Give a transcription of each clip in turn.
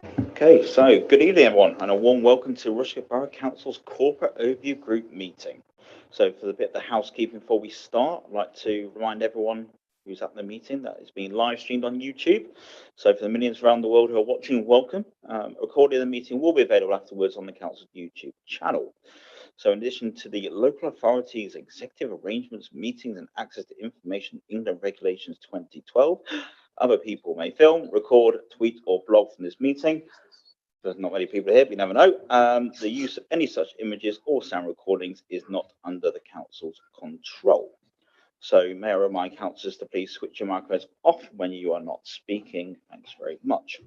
Okay, so good evening, everyone, and a warm welcome to Rushcliffe Borough Council's Corporate Overview Group meeting. So, for the bit of the housekeeping before we start, I'd like to remind everyone who's at the meeting that it's being live streamed on YouTube. So, for the millions around the world who are watching, welcome. A recording of the meeting will be available afterwards on the Council's YouTube channel. So, in addition to the local authorities, executive arrangements, meetings, and access to information, England Regulations 2012, other people may film, record, tweet, or blog from this meeting. There's not many people here, but you never know. The use of any such images or sound recordings is not under the council's control. So may I remind councillors to please switch your microphones off when you are not speaking. Thanks very much.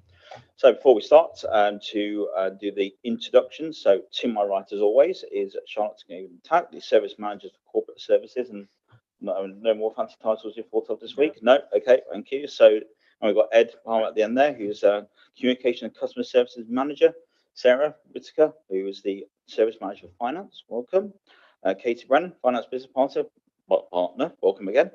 So before we start, to do the introduction. So to my right, as always, is Charlotte Tack, the Service Manager for Corporate Services. And no more fancy titles you thought of this week? No? Okay, thank you. So and we've got Ed Palmer at the end there, who's Communication and Customer Services Manager. Sarah Whitaker, who is the Service Manager for Finance. Welcome. Katie Brennan, Finance Business Partner. Welcome again.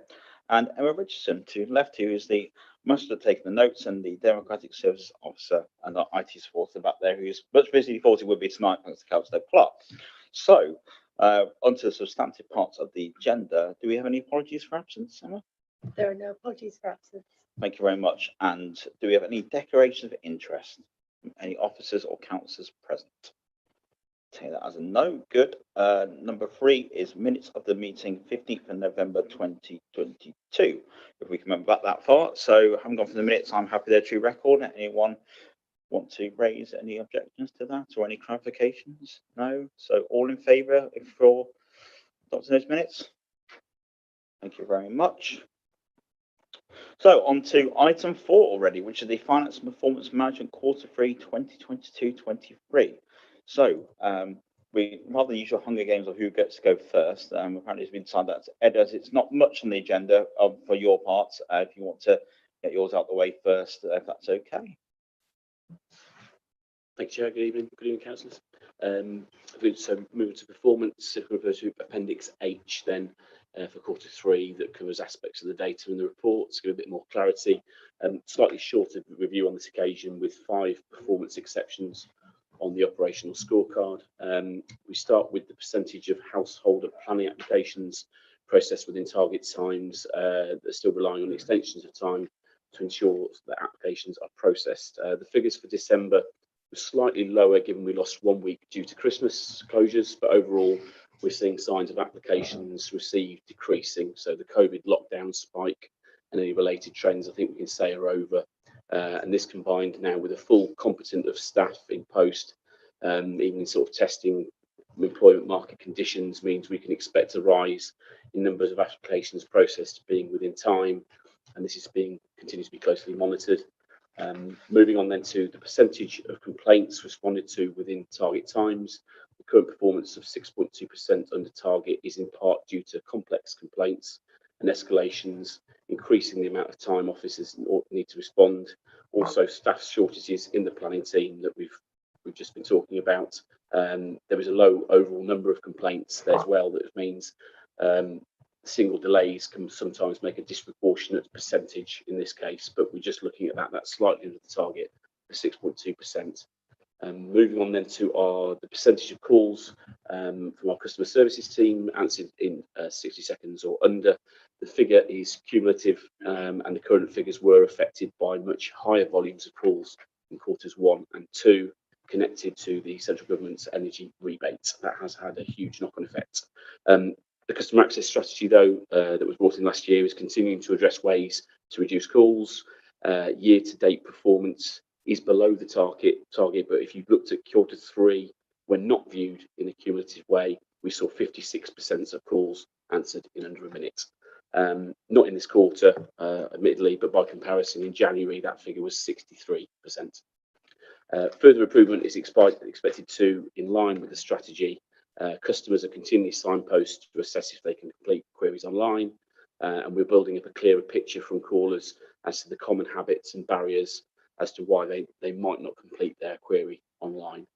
And Emma Richardson to the left, who is the must have taken the notes and the Democratic Services Officer and our IT supporter back there, who's much busier than thought he would be tonight, thanks to Calstow Clark. So, onto the substantive parts of the agenda. Do we have any apologies for absence, Emma? There are no apologies for absence. Thank you very much. And do we have any declarations of interest from any officers or councillors present? Take that as a no. Good. Number 3 is minutes of the meeting 15th of November 2022. If we can remember back that far. So I haven't gone for the minutes. I'm happy they're true record. Anyone want to raise any objections to that or any clarifications? No. So all in favour for adopting those minutes? Thank you very much. So on to item 4 already, which is the Finance and Performance Management Q3 2022-23. So we rather than usual Hunger Games of who gets to go first, apparently it's been decided that Ed, as it's not much on the agenda for your part, if you want to get yours out the way first, if that's okay. Thank you, Chair. Good evening, councillors. So moving to performance, if we refer to Appendix H then for Q3, that covers aspects of the data in the report to give a bit more clarity. Slightly shorter review on this occasion with 5 performance exceptions on the operational scorecard. We start with the percentage of householder planning applications processed within target times that are still relying on extensions of time to ensure that applications are processed. The figures for December was slightly lower given we lost 1 week due to Christmas closures, but overall we're seeing signs of applications received decreasing. So the COVID lockdown spike and any related trends I think we can say are over. And this combined now with a full complement of staff in post, even sort of testing employment market conditions, means we can expect a rise in numbers of applications processed being within time, and this is continues to be closely monitored. Moving on then to the percentage of complaints responded to within target times. The current performance of 6.2% under target is in part due to complex complaints and escalations, increasing the amount of time officers need to respond. Also, staff shortages in the planning team that we've just been talking about. There is a low overall number of complaints there as well. That means single delays can sometimes make a disproportionate percentage in this case, but we're just looking at that. That's slightly under the target of 6.2%. Moving on then to the percentage of calls from our customer services team answered in 60 seconds or under. The figure is cumulative, and the current figures were affected by much higher volumes of calls in quarters 1 and 2 connected to the central government's energy rebates. That has had a huge knock-on effect. The customer access strategy, though, that was brought in last year is continuing to address ways to reduce calls. Year-to-date performance is below the target, but if you looked at Q3, when not viewed in a cumulative way, we saw 56% of calls answered in under a minute. Not in this quarter, admittedly, but by comparison, in January, that figure was 63%. Further improvement is expected to, in line with the strategy. Customers are continually signposted to assess if they can complete queries online, and we're building up a clearer picture from callers as to the common habits and barriers as to why they might not complete their query online.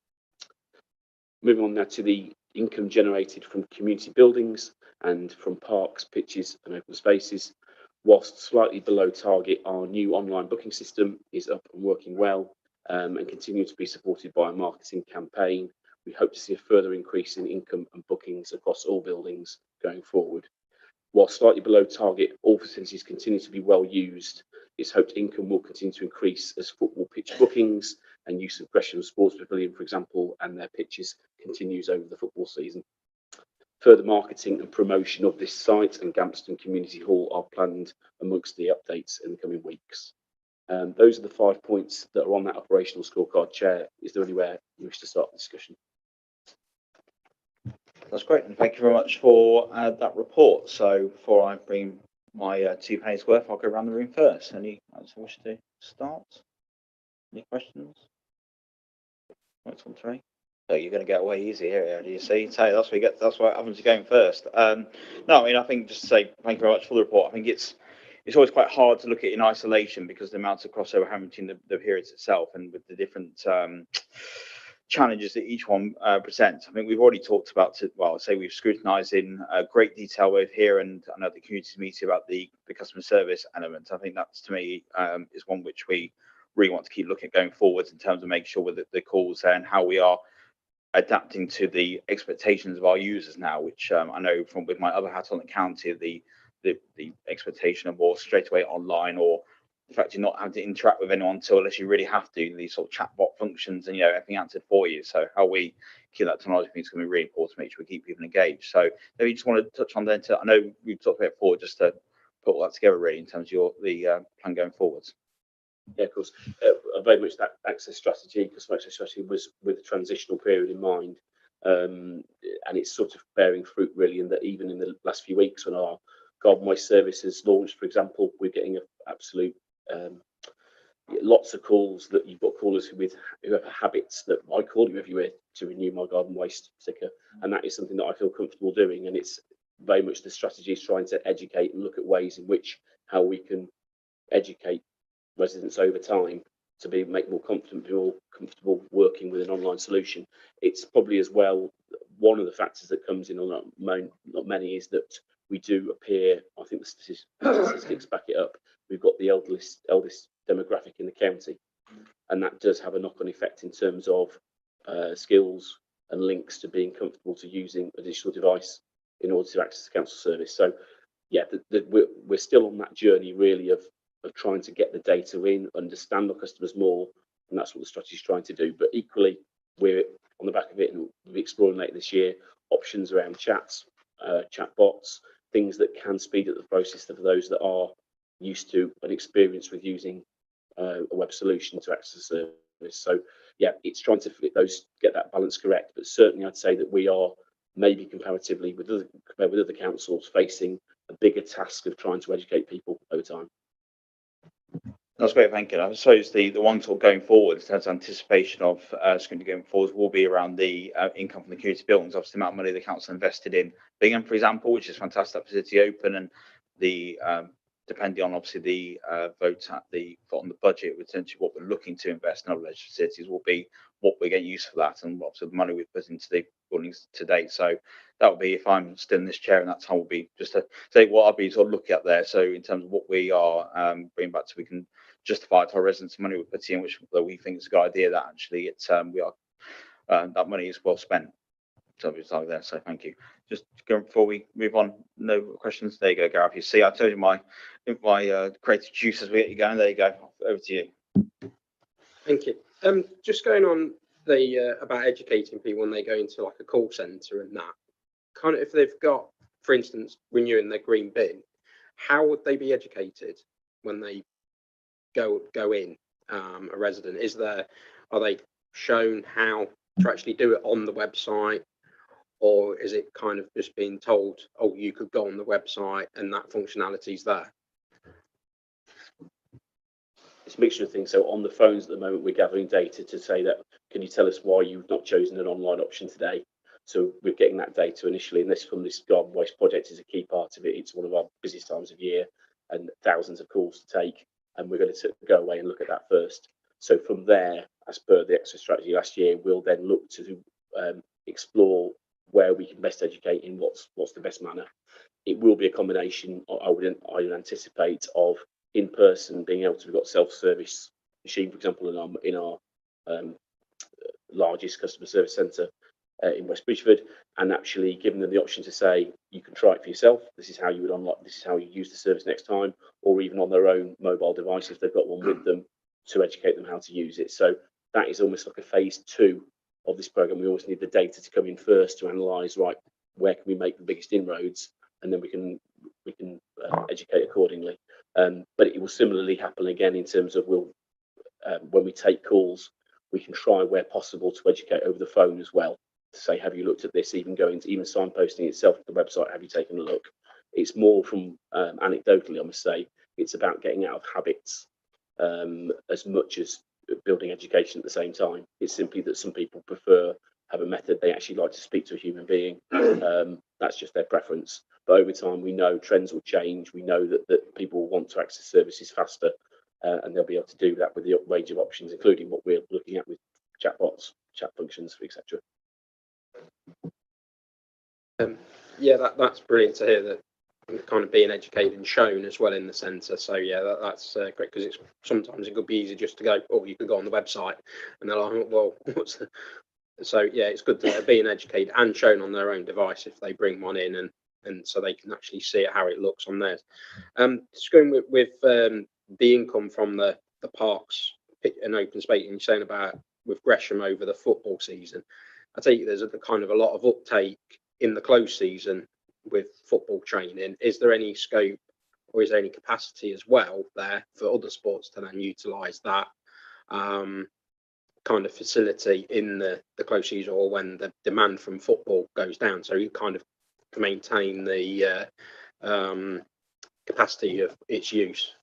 Moving on now to the income generated from community buildings and from parks, pitches and open spaces. Whilst slightly below target, our new online booking system is up and working well. and continue to be supported by a marketing campaign. We hope to see a further increase in income and bookings across all buildings going forward. While slightly below target, all facilities continue to be well used. It's hoped income will continue to increase as football pitch bookings and use of Gresham Sports Pavilion, for example, and their pitches continues over the football season. Further marketing and promotion of this site and Gampston Community Hall are planned amongst the updates in the coming weeks. Those are the 5 points that are on that operational scorecard, Chair. Is there anywhere you wish to start the discussion? That's great, and thank you very much for that report. So before I bring my 2 pennies worth, I'll go around the room first. Any wish to start? Any questions? What's on 3? So you're going to get away easy here, do you see? So that's what you get. That's what happens. You're going first. No, I mean, I think just to say thank you very much for the report. I think it's always quite hard to look at it in isolation because the amount of crossover having between the periods itself and with the different challenges that each one presents. I think we've already talked about it. Well, I'd say we've scrutinised in great detail both here and I know the community meeting about the customer service element. I think that's, to me, is one which we really want to keep looking at going forwards in terms of making sure with the calls and how we are adapting to the expectations of our users now, which I know from with my other hat on the county, the expectation of more straight away online, or the fact you're not having to interact with anyone unless you really have to, these sort of chatbot functions and everything answered for you. So how we keep that technology, I think, is going to be really important to make sure we keep people engaged. So maybe you just want to touch on then I know we've talked about it before, just to put all that together really in terms of the plan going forwards. Yeah, of course. Very much that access strategy, customer access strategy, was with the transitional period in mind, and it's sort of bearing fruit really. In that, even in the last few weeks, when our garden waste services launched, for example, we're getting absolute lots of calls that you've got callers who have habits that I call you every year to renew my garden waste sticker, and that is something that I feel comfortable doing. And it's very much the strategy is trying to educate and look at ways in which how we can educate residents over time to make more comfortable working with an online solution. It's probably as well one of the factors that comes in on not many is that we do appear, I think the statistics back it up, we've got the eldest demographic in the county, and that does have a knock-on effect in terms of skills and links to being comfortable to using a digital device in order to access the council service. So yeah, we're still on that journey really of trying to get the data in, understand our customers more, and that's what the strategy is trying to do. But equally, we're on the back of it, and we'll be exploring later this year options around chats, chatbots, things that can speed up the process for those that are used to and experienced with using a web solution to access the service. So yeah, it's trying to get that balance correct. But certainly, I'd say that we are maybe comparatively compared with other councils facing a bigger task of trying to educate people over time. That's great, thank you. I suppose the one sort of going forward, in terms of anticipation of scrutiny going forward, will be around the income from the community buildings. Obviously, the amount of money the council invested in Bingham, for example, which is fantastic, that facility open, and the depending on obviously the vote on the budget, essentially what we're looking to invest in other leisure facilities will be what we're getting used for that, and obviously the money we've put into the buildings to date. So that will be, if I'm still in this chair, and that time will be just to say what I'll be sort of looking at there. So in terms of what we are bringing back, so we can justify to our residents the money we're putting in, which we think is a good idea, that actually it's that money is well spent. So there. So thank you. Just before we move on, no questions. There you go, Gareth. You see, I told you my creative juices will get you going. There you go. Over to you. Thank you. Just going on the about educating people when they go into like a call centre and that kind of, if they've got, for instance, renewing their green bin, how would they be educated when they go in a resident? Are they shown how to actually do it on the website, or is it kind of just being told, oh, you could go on the website and that functionality is there? It's a mixture of things. So on the phones at the moment, we're gathering data to say that, can you tell us why you've not chosen an online option today? So we're getting that data initially, and this garden waste project is a key part of it. It's one of our busiest times of year and thousands of calls to take, and we're going to go away and look at that first. So from there, as per the extra strategy last year, we'll then look to explore where we can best educate in what's the best manner. It will be a combination, I would anticipate, of in person, being able to have got self-service machine, for example, in our largest customer service centre in West Bridgford, and actually giving them the option to say, you can try it for yourself. This is how you would unlock, this is how you use the service next time, or even on their own mobile device if they've got one with them, to educate them how to use it. So that is almost like a phase 2 of this programme. We always need the data to come in first to analyse, right, where can we make the biggest inroads, and then we can educate accordingly. But it will similarly happen again in terms of when we take calls, we can try where possible to educate over the phone as well, to say, have you looked at this, even signposting itself to the website, have you taken a look? It's more from anecdotally, I must say, it's about getting out of habits as much as building education at the same time. It's simply that some people have a method they actually like to speak to a human being. That's just their preference. But over time, we know trends will change. We know that people want to access services faster, and they'll be able to do that with the range of options, including what we're looking at with chatbots, chat functions, etc. Yeah, that's brilliant to hear that kind of being educated and shown as well in the centre. So yeah, that's great, because it's sometimes it could be easy just to go, oh, you could go on the website, and they're like, well, what's the... So yeah, it's good that they're being educated and shown on their own device if they bring one in, and so they can actually see it, how it looks on theirs. Just going with the income from the parks and open space, and you're saying about with Gresham over the football season, I take there's a kind of a lot of uptake in the closed season with football training. Is there any scope, or is there any capacity as well there for other sports to then utilise that kind of facility in the close season, or when the demand from football goes down, so you kind of maintain the capacity of its use?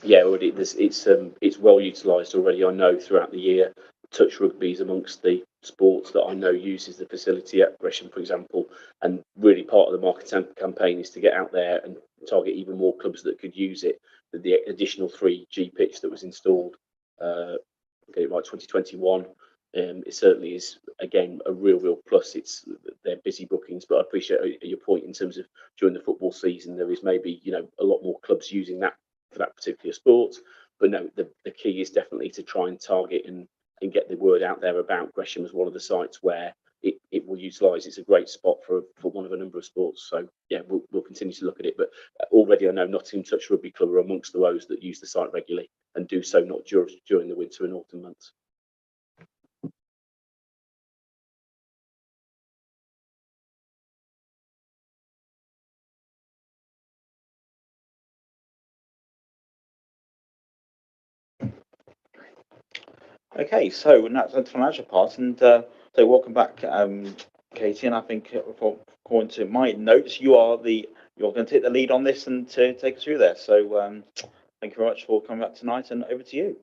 Yeah, already it's well utilised already. I know throughout the year, touch rugby is amongst the sports that I know uses the facility at Gresham, for example, and really part of the marketing campaign is to get out there and target even more clubs that could use it. The additional 3G pitch that was installed, get it right, 2021. It certainly is, again, a real plus. They're busy bookings, but I appreciate your point in terms of during the football season there is maybe a lot more clubs using that for that particular sport. But no, the key is definitely to try and target and get the word out there about Gresham as one of the sites where it will utilise. It's a great spot for one of a number of sports. So yeah, we'll continue to look at it. But already I know Nottingham Touch Rugby Club are amongst those that use the site regularly and do so not during the winter and autumn months. Okay, so that's the financial part, and so welcome back, Katie. And I think, according to my notes, you're going to take the lead on this and to take us through there. So thank you very much for coming back tonight, and over to you.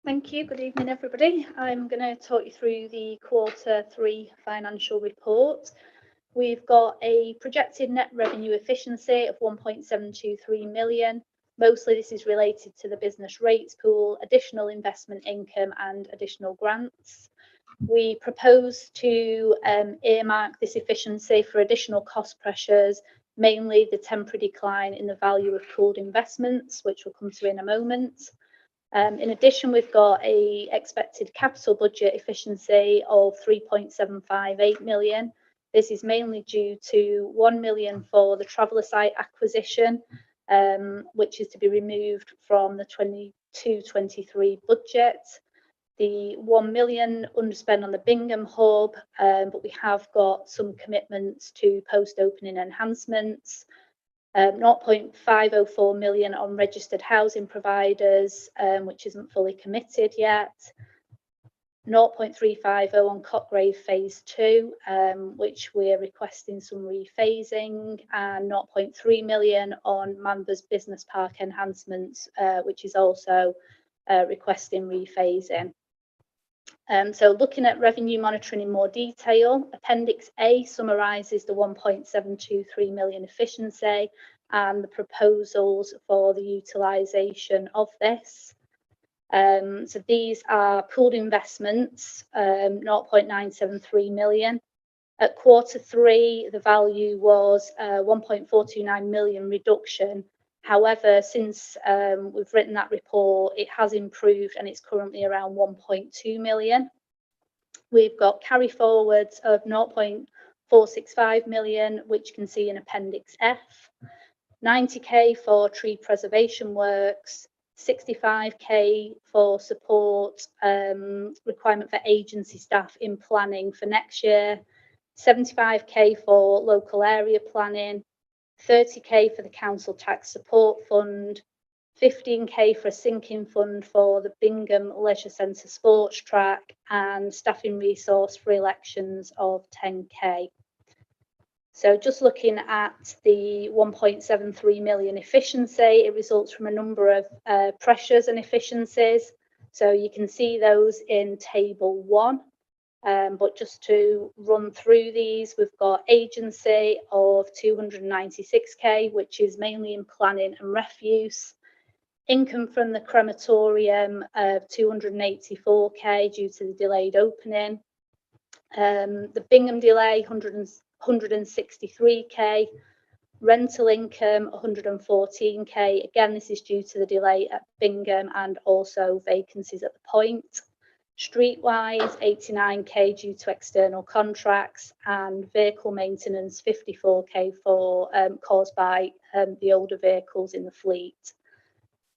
Thank you. Good evening, everybody. I'm going to talk you through the Q3 financial report. We've got a projected net revenue efficiency of 1.723 million. Mostly this is related to the business rates pool, additional investment income and additional grants. We propose to earmark this efficiency for additional cost pressures, mainly the temporary decline in the value of pooled investments, which we'll come to in a moment. In addition, we've got a expected capital budget efficiency of 3.758 million. This is mainly due to 1 million for the Traveller site acquisition, which is to be removed from the 22-23 budget. The 1 million underspend on the Bingham hub, but we have got some commitments to post-opening enhancements. 0.504 million on registered housing providers, which isn't fully committed yet. 0.350 on Cotgrave phase 2, which we're requesting some rephasing, and 0.3 million on Manvers Business Park enhancements, which is also requesting rephasing. So looking at revenue monitoring in more detail, Appendix A summarises the 1.723 million efficiency and the proposals for the utilisation of this. So these are pooled investments, 0.973 million. At Q3, the value was 1.429 million reduction, However, since we've written that report, it has improved and it's currently around 1.2 million. We've got carry forwards of 0.465 million, which you can see in Appendix F, 90k for tree preservation works, 65k for support requirement for agency staff in planning for next year, 75k for local area planning, 30k for the council tax support fund, 15k for a sinking fund for the Bingham Leisure Centre sports track, and staffing resource for elections of 10k. So just looking at the 1.73 million efficiency, it results from a number of pressures and efficiencies. So you can see those in table 1. But just to run through these, we've got agency of 296k, which is mainly in planning and refuse. Income from the crematorium of 284k due to the delayed opening. The Bingham delay, 163k. Rental income, 114k. Again, this is due to the delay at Bingham and also vacancies at the point. Streetwise, 89k due to external contracts, and vehicle maintenance, 54k for caused by the older vehicles in the fleet.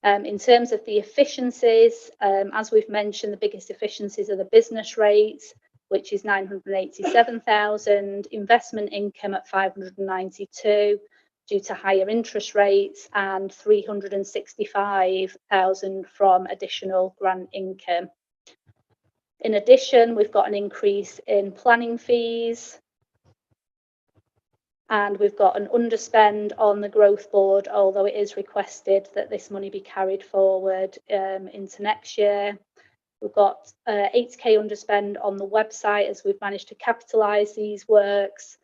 In terms of the efficiencies, as we've mentioned, the biggest efficiencies are the business rates, which is 987,000, investment income at 592 due to higher interest rates, and 365,000 from additional grant income. In addition, we've got an increase in planning fees, and we've got an underspend on the growth board, although it is requested that this money be carried forward into next year. We've got 80k underspend on the website as we've managed to capitalise these works.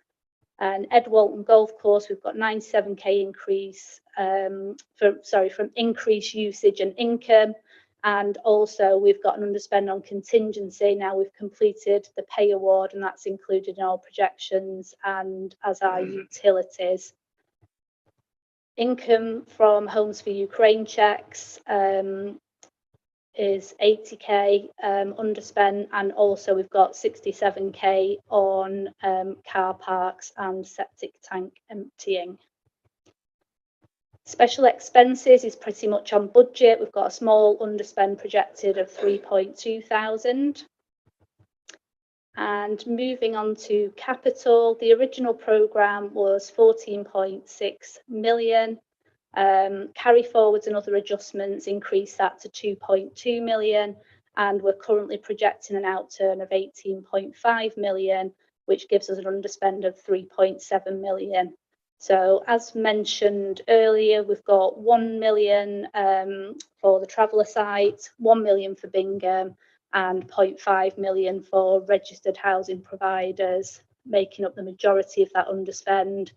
And Ed Walton Golf Course, we've got 97k increase from increased usage and income. And also we've got an underspend on contingency. Now we've completed the pay award, and that's included in our projections and as our utilities. Income from Homes for Ukraine checks is 80k underspent, and also we've got 67k on car parks and septic tank emptying. Special expenses is pretty much on budget. We've got a small underspend projected of 3.2 thousand. And moving on to capital, the original programme was 14.6 million. Carry forwards and other adjustments increase that to 2.2 million, and we're currently projecting an outturn of 18.5 million, which gives us an underspend of 3.7 million. So as mentioned earlier, we've got 1 million for the traveller site, 1 million for Bingham, and 0.5 million for registered housing providers, making up the majority of that underspend,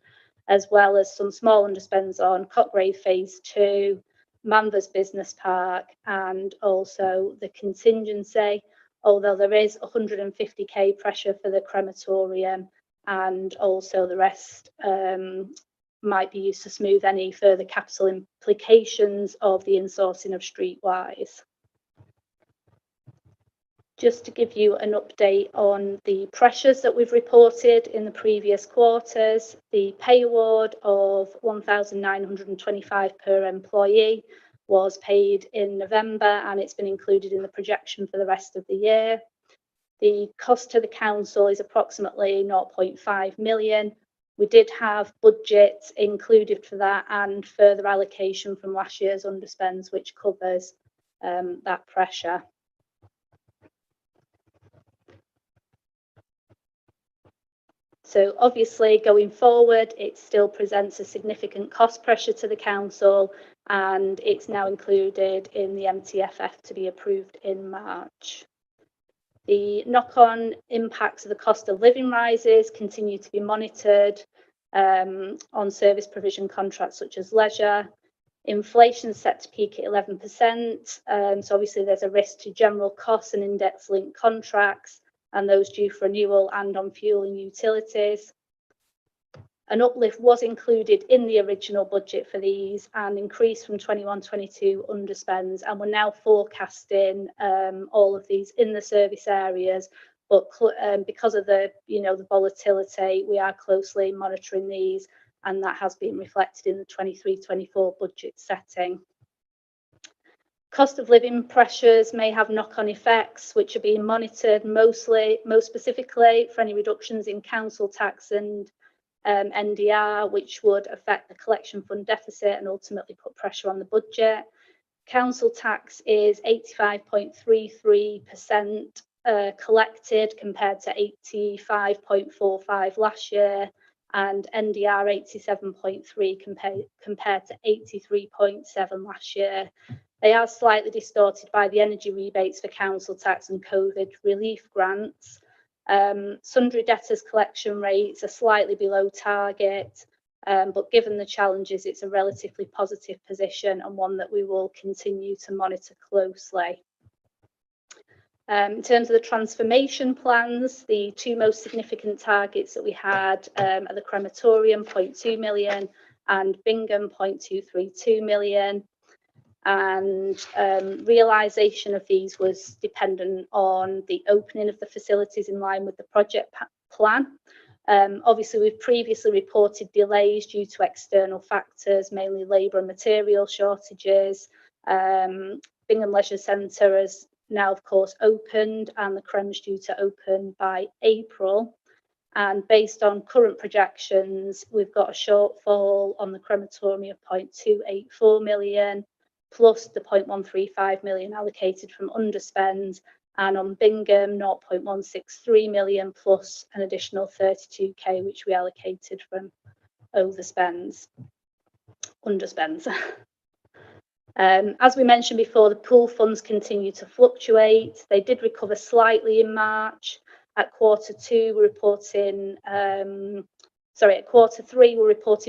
as well as some small underspends on Cotgrave Phase 2, Manvers Business Park, and also the contingency, although there is 150k pressure for the crematorium, and also the rest might be used to smooth any further capital implications of the insourcing of Streetwise. Just to give you an update on the pressures that we've reported in the previous quarters, the pay award of 1,925 per employee was paid in November, and it's been included in the projection for the rest of the year. The cost to the council is approximately 0.5 million. We did have budget included for that and further allocation from last year's underspends, which covers that pressure. So obviously going forward, it still presents a significant cost pressure to the council, and it's now included in the MTFF to be approved in March. The knock-on impacts of the cost of living rises continue to be monitored on service provision contracts such as leisure. Inflation is set to peak at 11%, so obviously there's a risk to general costs and index-linked contracts and those due for renewal and on fuel and utilities. An uplift was included in the original budget for these and increased from 21-22 underspends, and we're now forecasting all of these in the service areas. But because of the the volatility, we are closely monitoring these, and that has been reflected in the 23-24 budget setting. Cost of living pressures may have knock-on effects, which are being monitored most specifically for any reductions in council tax and NDR, which would affect the collection fund deficit and ultimately put pressure on the budget. Council tax is 85.33% collected compared to 85.45 last year, and NDR 87.3 compared to 83.7 last year. They are slightly distorted by the energy rebates for council tax and COVID relief grants. Sundry debtors collection rates are slightly below target, but given the challenges, it's a relatively positive position and one that we will continue to monitor closely. In terms of the transformation plans, the two most significant targets that we had are the crematorium, 0.2 million, and Bingham, 0.232 million. And realisation of these was dependent on the opening of the facilities in line with the project plan. Obviously, we've previously reported delays due to external factors, mainly labour and material shortages. Bingham Leisure Centre has now, of course, opened, and the crem's due to open by April. And based on current projections, we've got a shortfall on the crematorium of 0.284 million, plus the 0.135 million allocated from underspends, and on Bingham 0.163 million plus an additional 32k which we allocated from underspends. As we mentioned before, the pool funds continue to fluctuate. They did recover slightly in March. At quarter three, we're reporting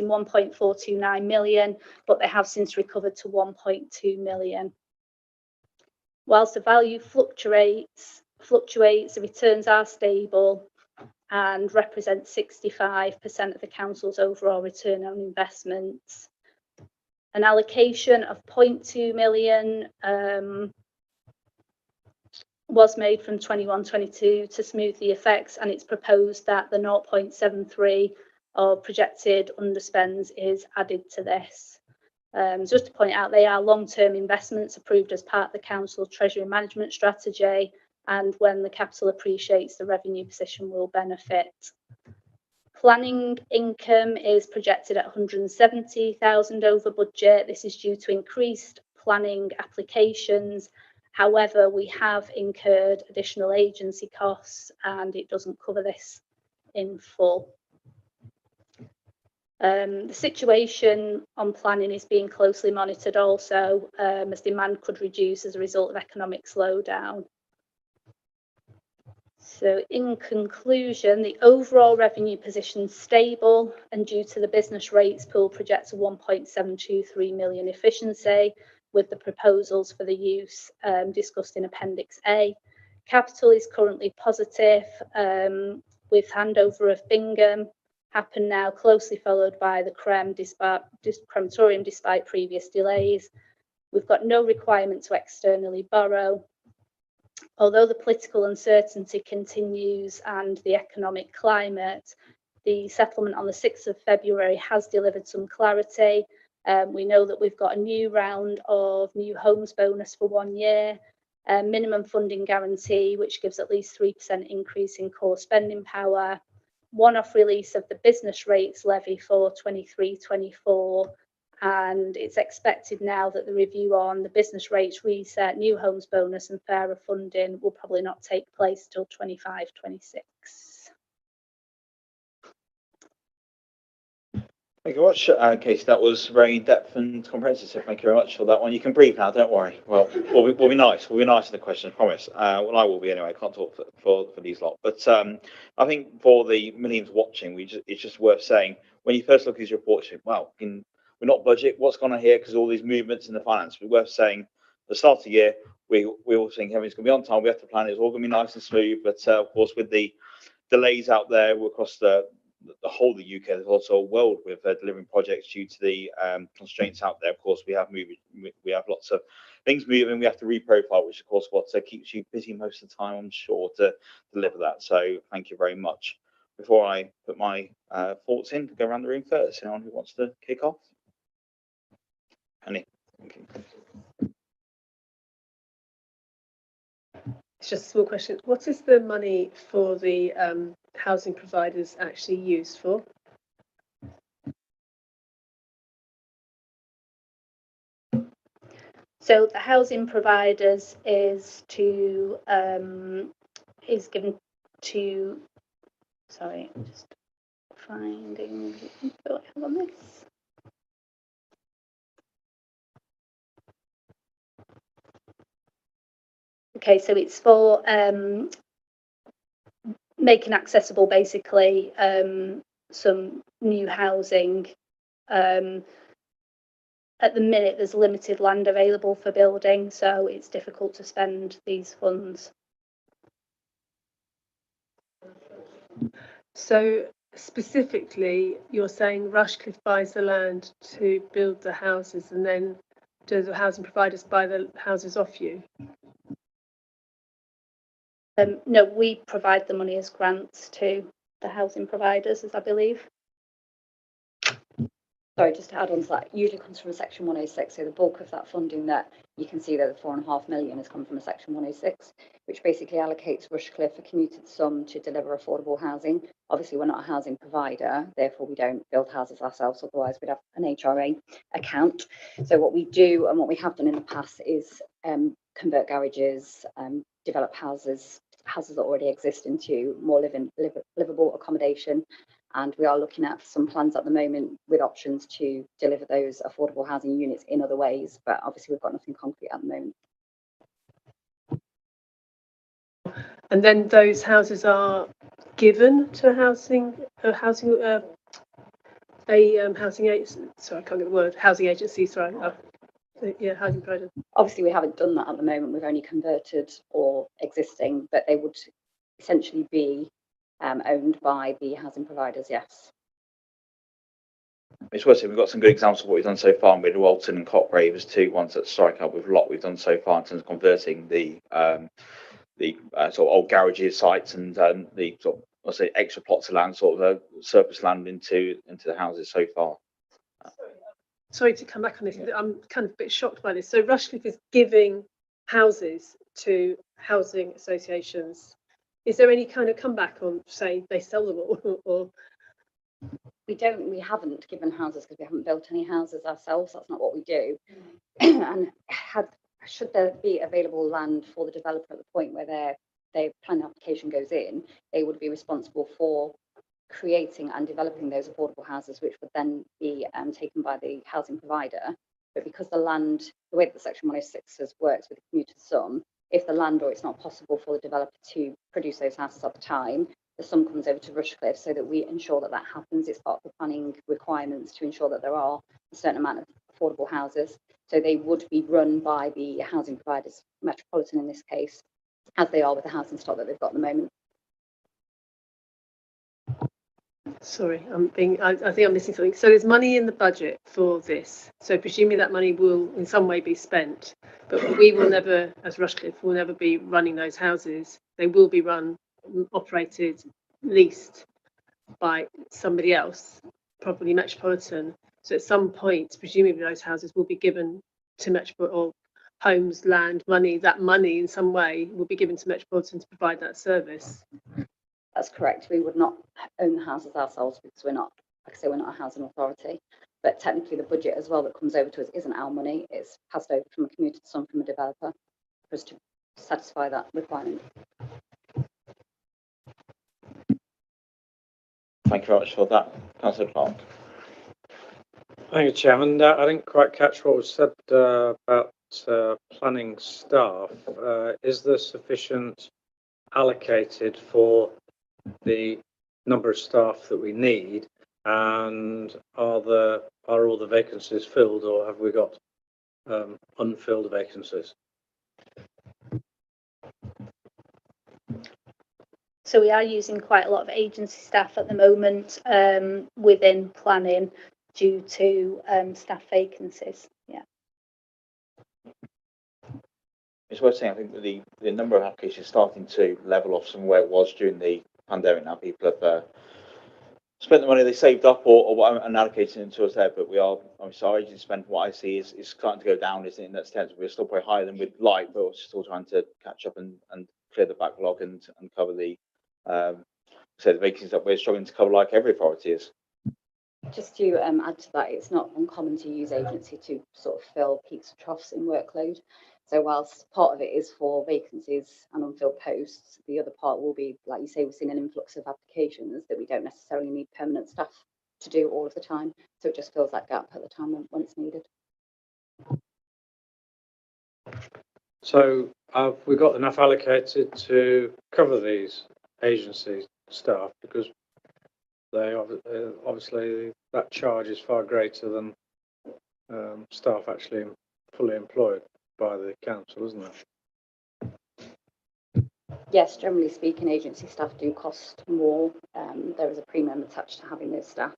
1.429 million, but they have since recovered to 1.2 million. Whilst the value fluctuates, the returns are stable and represent 65% of the council's overall return on investments. An allocation of 0.2 million was made from 21-22 to smooth the effects, and it's proposed that the 0.73 of projected underspends is added to this. Just to point out, they are long-term investments approved as part of the council treasury management strategy, and when the capital appreciates, the revenue position will benefit. Planning income is projected at 170,000 over budget. This is due to increased planning applications. However, we have incurred additional agency costs, and it doesn't cover this in full. The situation on planning is being closely monitored also, as demand could reduce as a result of economic slowdown. So in conclusion, the overall revenue position is stable, and due to the business rates pool projects a 1.723 million efficiency with the proposals for the use discussed in Appendix A. Capital is currently positive, with handover of Bingham happen now, closely followed by the crematorium despite previous delays. We've got no requirement to externally borrow. Although the political uncertainty continues and the economic climate, the settlement on the 6th of February has delivered some clarity. We know that we've got a new round of new homes bonus for 1 year, minimum funding guarantee, which gives at least 3% increase in core spending power, one-off release of the business rates levy for 23-24, and it's expected now that the review on the business rates reset, new homes bonus and fairer funding will probably not take place till 25-26. Thank you very much, Casey. That was very in-depth and comprehensive. Thank you very much for that one. You can breathe now, don't worry. Well, we'll be nice. We'll be nice to the questions, I promise. Well, I will be anyway. I can't talk for these lot. But I think for the millions watching, it's just worth saying, when you first look at these reports, you think, wow, we're not budget. What's going on here? Because all these movements in the finance. It's worth saying, at the start of the year, we all think everything's going to be on time. We have to plan. It's all going to be nice and smooth. But of course, with the delays out there across the the whole of the UK. There's also a world with delivering projects due to the constraints out there. Of course, we have lots of things moving. We have to reprofile, which of course what keeps you busy most of the time, I'm sure, to deliver that. So thank you very much. Before I put my thoughts in, go around the room first. Anyone who wants to kick off? Penny. Thank you. It's just a small question. What is the money for the housing providers actually used for? So the housing providers is to is given to. Sorry, I'm just finding the info I have on this. Okay, so it's for making accessible basically some new housing. At the minute, there's limited land available for building, so it's difficult to spend these funds. So specifically, you're saying Rushcliffe buys the land to build the houses, and then do the housing providers buy the houses off you? No, we provide the money as grants to the housing providers, as I believe. Sorry, just to add on to that, usually comes from a Section 106. So the bulk of that funding that you can see there, the £4.5 million, has come from a Section 106, which basically allocates Rushcliffe a commuted sum to deliver affordable housing. Obviously, we're not a housing provider, therefore we don't build houses ourselves, otherwise we'd have an HRA account. So what we do and what we have done in the past is convert garages, develop houses that already exist into more livable accommodation. And we are looking at some plans at the moment with options to deliver those affordable housing units in other ways, but obviously we've got nothing concrete at the moment. And then those houses are given to housing agency. Sorry, I can't get the word. Housing agency. Sorry. Yeah, housing provider. Obviously, we haven't done that at the moment. We've only converted or existing, but they would essentially be owned by the housing providers, yes. It's worth it. We've got some good examples of what we've done so far with Walton and Cotgrave as two ones that strike out with a lot we've done so far in terms of converting the sort of old garages sites and the sort of, I'll say, extra plots of land, sort of surplus land into the houses so far. Sorry to come back on this. I'm kind of a bit shocked by this. So Rushcliffe is giving houses to housing associations. Is there any kind of comeback on, say, they sell them all, or? We haven't given houses because we haven't built any houses ourselves. That's not what we do. And should there be available land for the developer at the point where their planning application goes in, they would be responsible for creating and developing those affordable houses, which would then be taken by the housing provider. But because the way that the Section 106 works with the commuted sum, if the land or it's not possible for the developer to produce those houses at the time, the sum comes over to Rushcliffe so that we ensure that that happens. It's part of the planning requirements to ensure that there are a certain amount of affordable houses. So they would be run by the housing providers, Metropolitan in this case, as they are with the housing stock that they've got at the moment. Sorry, I think I'm missing something. So there's money in the budget for this. So presumably that money will in some way be spent, but we will never, as Rushcliffe, will never be running those houses. They will be run, operated, leased by somebody else, probably Metropolitan. So at some point, presumably those houses will be given to Metropolitan, or homes, land, money. That money in some way will be given to Metropolitan to provide that service. That's correct. We would not own the houses ourselves because we're not, like I say, we're not a housing authority. But technically, the budget as well that comes over to us isn't our money. It's passed over from a commuted sum from a developer for us to satisfy that requirement. Thank you very much for that, Councillor Clark. Thank you, Chairman. I didn't quite catch what was said about planning staff. Is there sufficient allocated for the number of staff that we need, and are all the vacancies filled, or have we got unfilled vacancies? So we are using quite a lot of agency staff at the moment within planning due to staff vacancies. Yeah. It's worth saying, I think that the number of applications is starting to level off from where it was during the pandemic. Now people have spent the money they saved up or what and allocated it to us there, but we are, obviously our agency spend, what I see is starting to go down, isn't it, in that sense. We're still probably higher than we'd like, but we're still trying to catch up and clear the backlog and cover the the vacancies that we're struggling to cover, like every authority is. Just to add to that, it's not uncommon to use agency to sort of fill peaks and troughs in workload. So whilst part of it is for vacancies and unfilled posts, the other part will be, like you say, we've seen an influx of applications that we don't necessarily need permanent staff to do all of the time. So it just fills that gap at the time when it's needed. So have we got enough allocated to cover these agency staff? Because they obviously that charge is far greater than staff actually fully employed by the council, isn't it? Yes, generally speaking, agency staff do cost more. There is a premium attached to having those staff.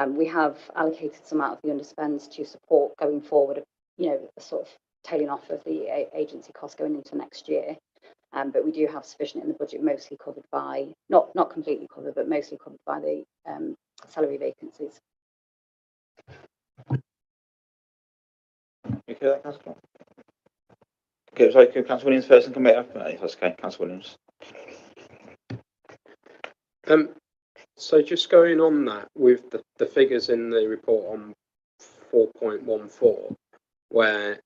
We have allocated some out of the underspends to support going forward, you know, the sort of tailing off of the agency cost going into next year. But we do have sufficient in the budget, mostly covered by, not completely covered, but mostly covered by the salary vacancies. Okay, that Councillor. Okay, sorry, Councillor Williams first and come back up. That's okay, Councillor Williams. So just going on that with the figures in the report on 4.14, where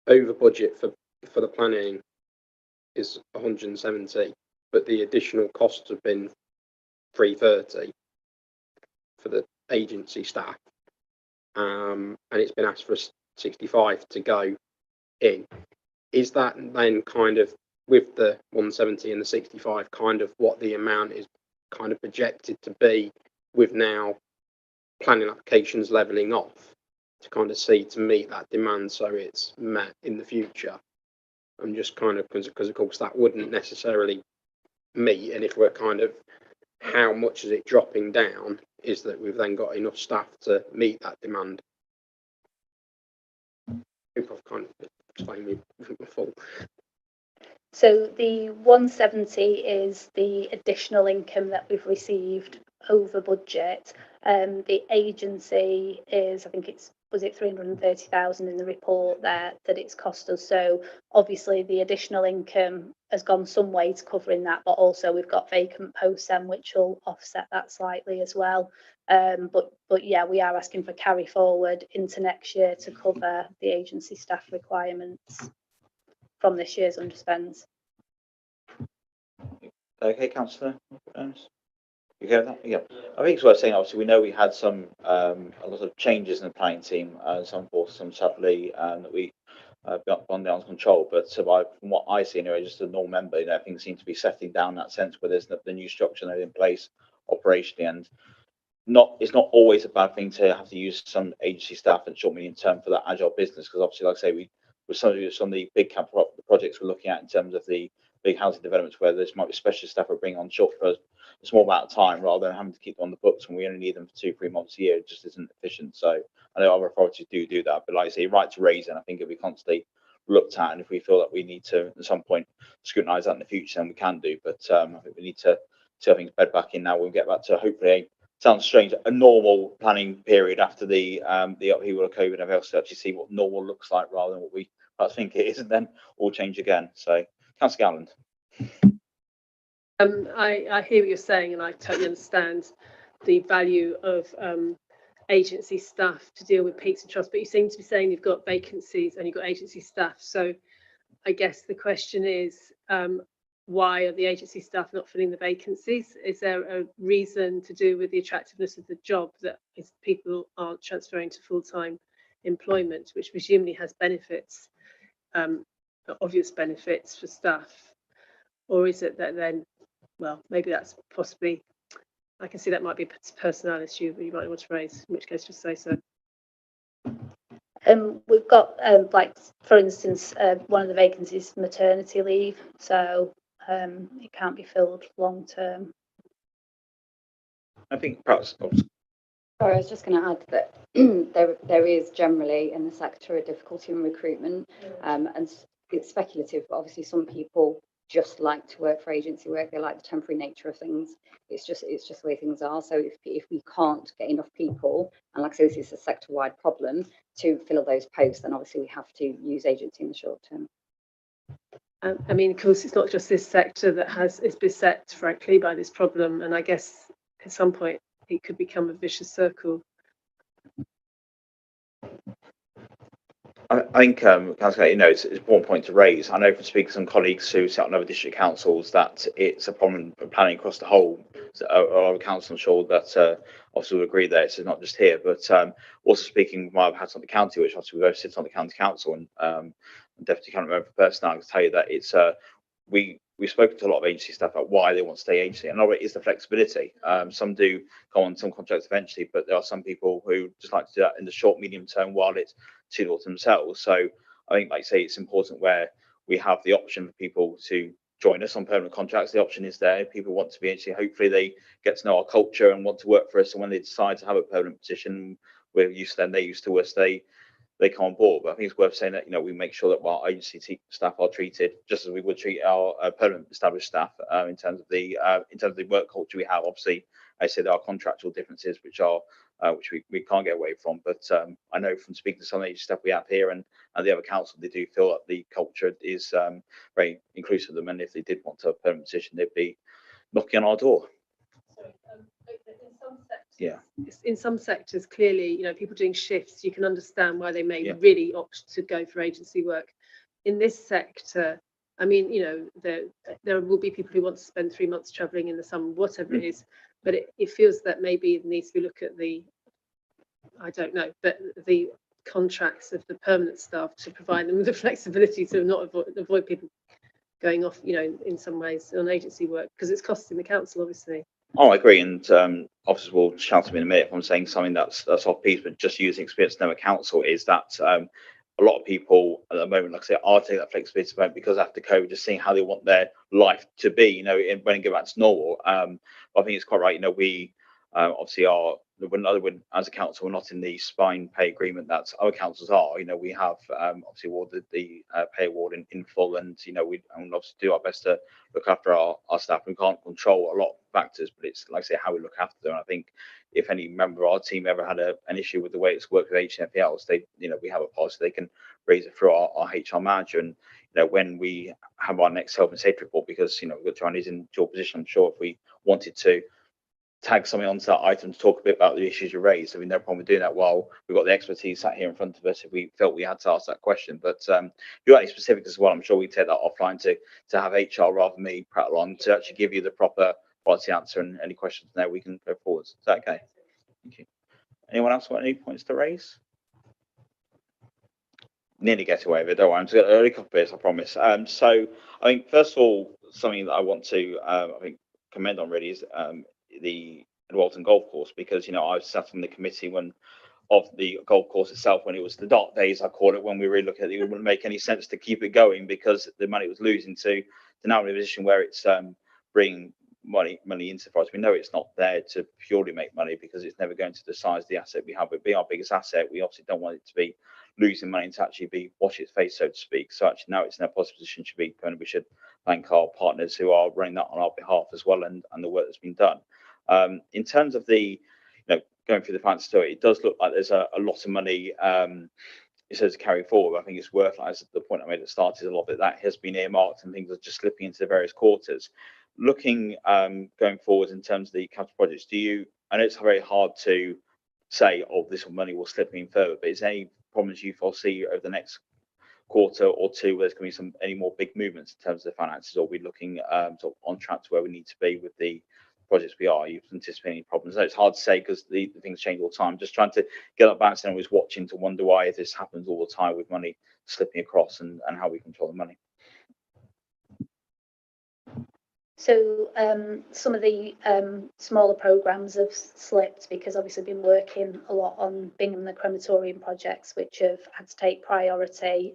over budget for the planning is 170, but the additional costs have been 330 for the agency staff, and it's been asked for 65 to go in. Is that then kind of, with the 170 and the 65, kind of what the amount is kind of projected to be, with now planning applications levelling off, to kind of see to meet that demand so it's met in the future? I'm just kind of, because of course that wouldn't necessarily meet, and if we're kind of, how much is it dropping down, is that we've then got enough staff to meet that demand. I think I've kind of explained me full. So the 170 is the additional income that we've received over budget. The agency is, I think was it 330,000 in the report there that it's cost us. So obviously the additional income has gone some way to covering that, but also we've got vacant posts then, which will offset that slightly as well. But yeah, we are asking for carry forward into next year to cover the agency staff requirements from this year's underspends. Okay, Councillor. You get that? Yeah. I think it's worth saying, obviously, we know we had some a lot of changes in the planning team, some sadly that we gone down to control. But from what I see anyway, just a normal member, you know, things seem to be settling down in that sense where there's the new structure in place operationally, and it's not always a bad thing to have to use some agency staff in short medium term for that agile business, because obviously, like I say, with some of the big projects we're looking at in terms of the big housing developments where there's might be specialist staff we're bringing on short for a small amount of time rather than having to keep them on the books when we only need them for 2-3 months a year. It just isn't efficient. So I know other authorities do that, but like I say, right to raise, and I think it'll be constantly looked at, and if we feel that we need to at some point scrutinise that in the future, then we can do. But I think we need to see how things bed back in now. We'll get back to hopefully sounds strange, a normal planning period after the upheaval of COVID, and everything else to actually see what normal looks like rather than what we perhaps think it is, and then all change again. So, Councillor Gowland. I hear what you're saying, and I totally understand the value of agency staff to deal with peaks and troughs, but you seem to be saying you've got vacancies and you've got agency staff. So I guess the question is, why are the agency staff not filling the vacancies? Is there a reason to do with the attractiveness of the job that is people aren't transferring to full-time employment, which presumably has benefits, obvious benefits for staff? Or is it that then, well, maybe that's possibly, I can see that might be a personnel issue that you might want to raise, in which case just say so. We've got, like, for instance, one of the vacancies, maternity leave. So it can't be filled long term. I think perhaps, Sorry, I was just going to add that there is generally in the sector a difficulty in recruitment, and it's speculative, but obviously some people just like to work for agency work. They like the temporary nature of things. It's just the way things are. So if we can't get enough people, and like I say, this is a sector-wide problem, to fill those posts, then obviously we have to use agency in the short term. I mean, of course, it's not just this sector that is beset, frankly, by this problem. And I guess at some point it could become a vicious circle. I think, Councillor, it's an important point to raise. I know from speaking to some colleagues who sit on other district councils that it's a problem for planning across the whole. A lot of councils, I'm sure that obviously will agree that it's not just here, but also speaking with my other hats on the county, which obviously we both sit on the county council, and Deputy County Member for Personnel, I can tell you that it's we've spoken to a lot of agency staff about why they want to stay agency, and a lot of it is the flexibility. Some do go on some contracts eventually, but there are some people who just like to do that in the short, medium term while it's suitable to themselves. So I think, like I say, it's important where we have the option for people to join us on permanent contracts. The option is there. People want to be agency. Hopefully they get to know our culture and want to work for us. And when they decide to have a permanent position, we're used to them, they're used to us, they come on board. But I think it's worth saying that, we make sure that our agency staff are treated just as we would treat our permanent established staff in terms of the work culture we have. Obviously, I say there are contractual differences which we can't get away from. But I know from speaking to some agency staff we have here and the other council, they do feel that the culture is very inclusive of them. And if they did want to have a permanent position, they'd be knocking on our door. Yeah. In some sectors, clearly, people doing shifts, you can understand why they may Yeah. really opt to go for agency work. In this sector, I mean, there will be people who want to spend 3 months travelling in the summer, whatever it is, but it feels that maybe it needs to look at I don't know, but the contracts of the permanent staff to provide them with the flexibility to not avoid people going off, in some ways on agency work, because it's costing the council, obviously. Oh, I agree, and officers will shout at me in a minute if I'm saying something that's off piece, but just using experience in our council is that a lot of people at the moment, like I say, are taking that flexibility because after COVID, just seeing how they want their life to be, when it go back to normal. I think it's quite right. We obviously are, as a council, we're not in the spine pay agreement that other councils are. We have obviously awarded the pay award in full, and we obviously do our best to look after our staff. We can't control a lot of factors, but it's like I say, how we look after them. And I think if any member of our team ever had an issue with the way it's worked with HNFLs, we have a policy they can raise it through our HR manager. And when we have our next health and safety report, because we've got Chinese in dual position, I'm sure if we wanted to tag something onto that item to talk a bit about the issues you raised, I mean, no problem with doing that while we've got the expertise sat here in front of us if we felt we had to ask that question. But if you're any specific as well, I'm sure we take that offline to have HR rather than me prattle on to actually give you the proper policy answer, and any questions there we can go forward. Is that okay? Thank you. Anyone else want any points to raise? Nearly get away with it, don't worry. I'm just going to early couple of bits, I promise. So I think first of all, something that I want to commend on really is the Walton Golf Course, because I sat on the committee of the golf course itself when it was the dark days, I call it, when we really look at it. It wouldn't make any sense to keep it going because the money was losing to now in a position where it's bringing money into for us. We know it's not there to purely make money because it's never going to the size of the asset we have, but being our biggest asset, we obviously don't want it to be losing money and to actually be wash its face, so to speak. So actually now it's in a positive position we should thank our partners who are running that on our behalf as well, and the work that's been done. In terms of the going through the finance story, it does look like there's a lot of money it says to carry forward. I think it's worth, as the point I made at the start, is a lot of that has been earmarked and things are just slipping into the various quarters. Looking going forward in terms of the capital projects, I know it's very hard to say, this money will slip in further, but is there any problems you foresee over the next quarter or two where there's going to be any more big movements in terms of the finances, or are we looking sort of on track to where we need to be with the projects we are? You anticipate any problems? It's hard to say because the things change all the time. Just trying to get that balance, and always watching to wonder why this happens all the time with money slipping across and how we control the money. So some of the smaller programmes have slipped because obviously been working a lot on Bingham and the crematorium projects, which have had to take priority.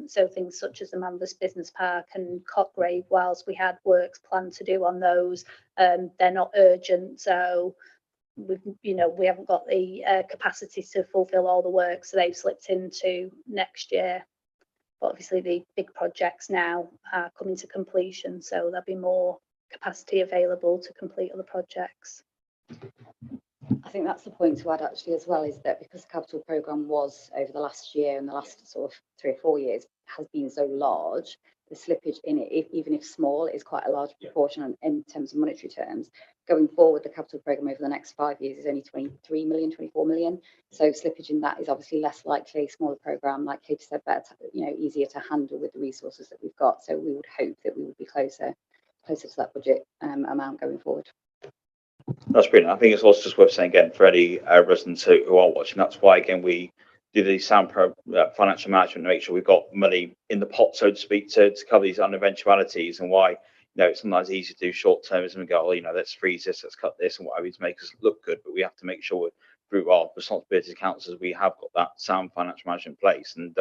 So things such as the Manvers Business Park and Cotgrave, whilst we had works planned to do on those, they're not urgent. So we haven't got the capacity to fulfil all the work, so they've slipped into next year. But obviously the big projects now are coming to completion, so there'll be more capacity available to complete other projects. I think that's the point to add actually as well, is that because the capital programme was over the last year and the last sort of 3 or 4 years has been so large, the slippage in it, even if small, is quite a large proportion in terms of monetary terms. Going forward, the capital programme over the next 5 years is only 23 million, 24 million. So slippage in that is obviously less likely. Smaller programme, like Katie said, better, easier to handle with the resources that we've got. So we would hope that we would be closer to that budget amount going forward. That's brilliant. I think it's also just worth saying again for any residents who are watching, that's why again we do the sound financial management to make sure we've got money in the pot, so to speak, to cover these eventualities, and why it's sometimes easy to do short termism and go, let's freeze this, let's cut this and whatever to make us look good, but we have to make sure through our responsibility as councillors we have got that sound financial management in place. And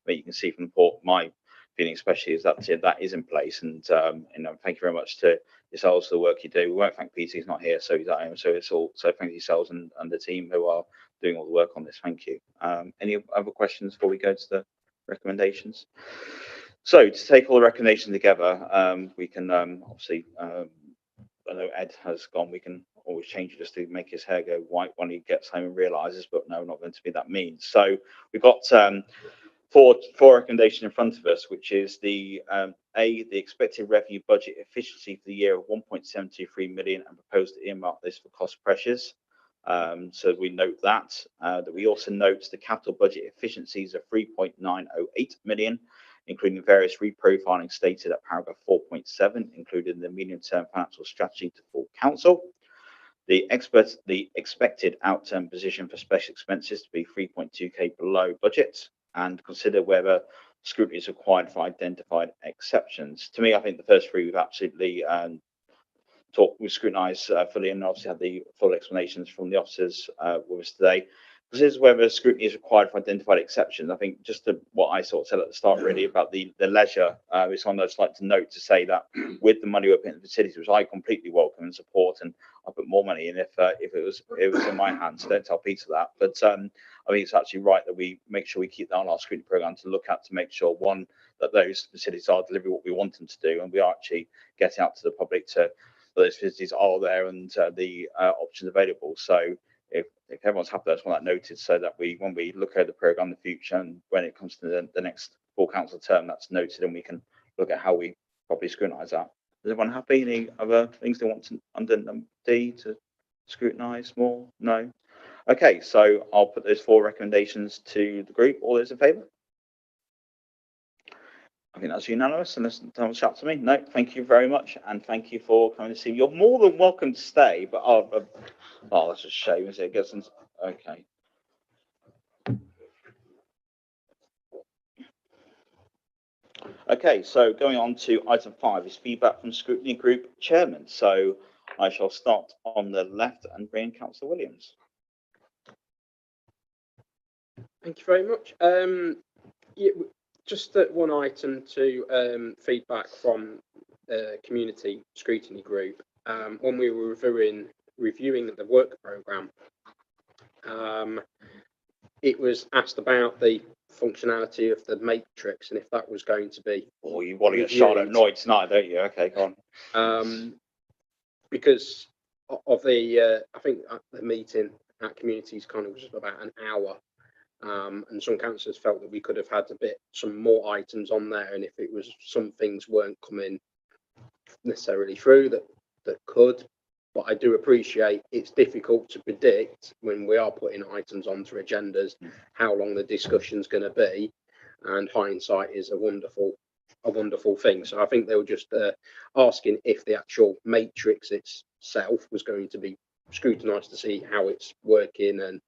you can see from the report, my feeling especially is that that is in place. And thank you very much to yourselves for the work you do. We won't thank Peter, he's not here, so he's at home. So it's all, so thank yourselves and the team who are doing all the work on this. Thank you. Any other questions before we go to the recommendations? So to take all the recommendations together, we can obviously, I know Ed has gone, we can always change it just to make his hair go white when he gets home and realizes, but no, not going to be that mean. So we've got four recommendations in front of us, which is the the expected revenue budget efficiency for the year of 1.723 million and proposed to earmark this for cost pressures. So we note that we also note the capital budget efficiencies of 3.908 million, including various reprofiling stated at paragraph 4.7, including the medium-term financial strategy to full council. The expected outturn position for special expenses to be 3.2k below budget, and consider whether scrutiny is required for identified exceptions. To me, I think the first three we've absolutely we've scrutinised fully, and obviously had the full explanations from the officers with us today. This is whether scrutiny is required for identified exceptions. I think just what I sort of said at the start really about the leisure is one I'd just like to note, to say that with the money we're putting in the facilities, which I completely welcome and support, and I'll put more money in if it was in my hands. So don't tell Peter that. But I think it's actually right that we make sure we keep that on our scrutiny programme to look at, to make sure, one, that those facilities are delivering what we want them to do, and we are actually getting out to the public to those facilities are there and the options available. So if everyone's happy, I just want that noted, so that when we look at the programme in the future and when it comes to the next full council term, that's noted and we can look at how we properly scrutinise that. Is everyone happy? Any other things they want to, under number D, to scrutinise more? No? Okay, so I'll put those four recommendations to the group. All those in favour? I think that's unanimous, unless someone shouts to me. No, thank you very much, and thank you for coming to see me. You're more than welcome to stay, but that's a shame, isn't it? Okay. Okay, so going on to item 5 is feedback from Scrutiny Group Chairman. So I shall start on the left and bring in Councillor Williams. Thank you very much. Just one item to feedback from Community Scrutiny Group. When we were reviewing the work programme, it was asked about the functionality of the matrix and if that was going to be. Oh, you want to get Charlotte annoyed tonight, don't you? Okay, go on. Because of the, I think the meeting at Communities kind of was about an hour. And some councillors felt that we could have had some more items on there, and if it was some things weren't coming necessarily through that could. But I do appreciate it's difficult to predict when we are putting items onto agendas how long the discussion's going to be, and hindsight is a wonderful thing. So I think they were just asking if the actual matrix itself was going to be scrutinised to see how it's working, and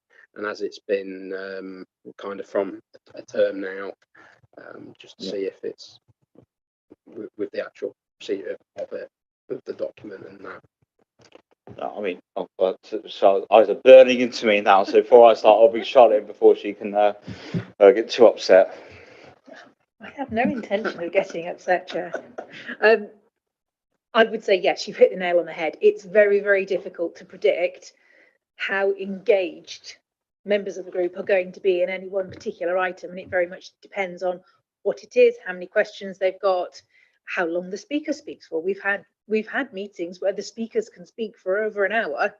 as it's been kind of from a term now, just to see if it's with the actual procedure of it. of the document and that. No, I mean, so eyes are burning into me now. So before I start, I'll bring Charlotte in before she can get too upset. I have no intention of getting upset, Chair. I would say, yes, you've hit the nail on the head. It's very, very difficult to predict how engaged members of the group are going to be in any one particular item. And it very much depends on what it is, how many questions they've got, how long the speaker speaks for. We've had meetings where the speakers can speak for over an hour,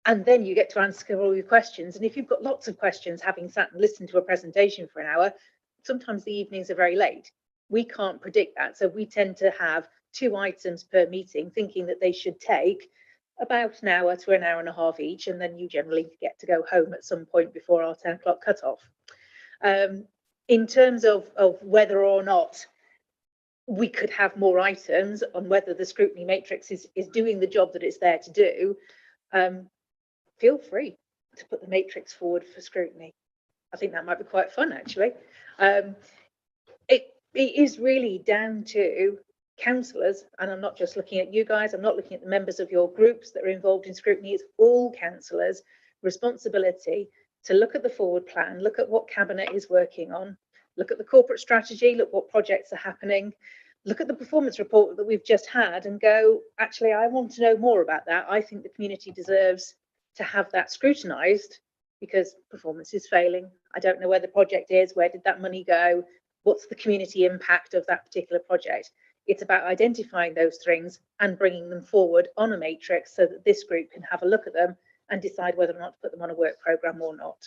and then you get to answer all your questions. And if you've got lots of questions, having sat and listened to a presentation for an hour, sometimes the evenings are very late. We can't predict that. So we tend to have 2 items per meeting, thinking that they should take about an hour to an hour and a half each. And then you generally get to go home at some point before our 10 o'clock cutoff. In terms of whether or not we could have more items, on whether the scrutiny matrix is doing the job that it's there to do, feel free to put the matrix forward for scrutiny. I think that might be quite fun, actually. It is really down to councillors, and I'm not just looking at you guys, I'm not looking at the members of your groups that are involved in scrutiny, it's all councillors' responsibility to look at the forward plan, look at what Cabinet is working on, look at the corporate strategy, look what projects are happening, look at the performance report that we've just had and go, actually, I want to know more about that. I think the community deserves to have that scrutinised because performance is failing. I don't know where the project is, where did that money go, what's the community impact of that particular project. It's about identifying those things and bringing them forward on a matrix so that this group can have a look at them and decide whether or not to put them on a work programme or not.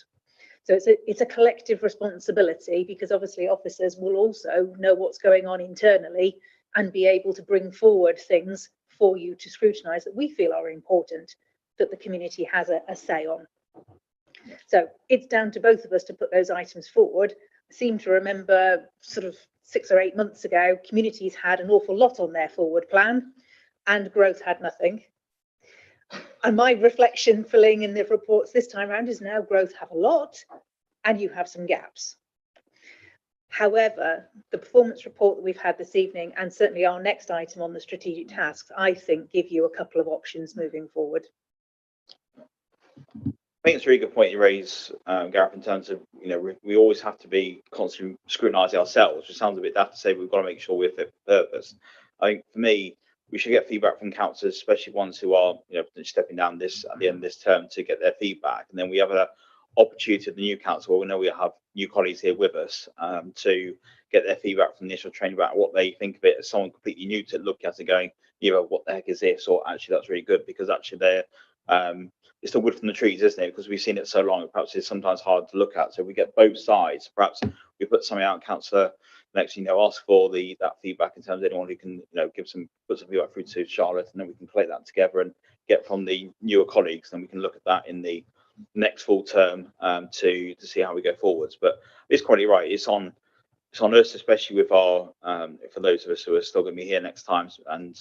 So it's a collective responsibility, because obviously officers will also know what's going on internally and be able to bring forward things for you to scrutinise that we feel are important, that the community has a say on. So it's down to both of us to put those items forward. I seem to remember sort of 6 or 8 months ago, communities had an awful lot on their forward plan and growth had nothing. And my reflection filling in the reports this time around is now growth have a lot and you have some gaps. However, the performance report that we've had this evening, and certainly our next item on the strategic tasks, I think give you a couple of options moving forward. I think it's a really good point you raise, Gareth, in terms of, you know, we always have to be constantly scrutinising ourselves, which sounds a bit daft to say, but we've got to make sure we're fit for purpose. I think for me, we should get feedback from councillors, especially ones who are, you know, stepping down this at the end of this term, to get their feedback. And then we have an opportunity at the new council, where we know we have new colleagues here with us, to get their feedback from the initial training about what they think of it as someone completely new to look at it going, you know, what the heck is this? Or actually, that's really good, because actually they're, it's the wood from the trees, isn't it? Because we've seen it so long, perhaps it's sometimes hard to look at. So we get both sides. Perhaps we put something out, councillor, next, you know, ask for that feedback in terms of anyone who can, you know, put some feedback through to Charlotte, and then we can collect that together and get from the newer colleagues. Then we can look at that in the next full term to see how we go forwards. But it's quite right. It's on us, especially with our for those of us who are still going to be here next time, and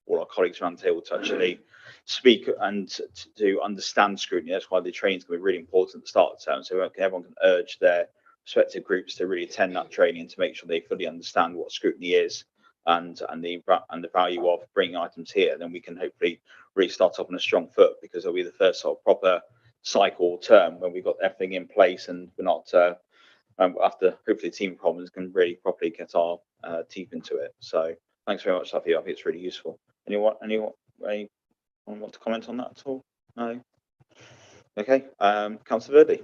all our colleagues around the table to actually speak and to understand scrutiny. That's why the training is going to be really important at the start of the term, so everyone can urge their respective groups to really attend that training to make sure they fully understand what scrutiny is and the value of bringing items here. Then we can hopefully really start off on a strong foot, because it'll be the first sort of proper cycle term when we've got everything in place and we're not after hopefully team problems can really properly get our teeth into it. So thanks very much, Sophie. I think it's really useful. Anyone want to comment on that at all? No. Okay. Councillor Verdi.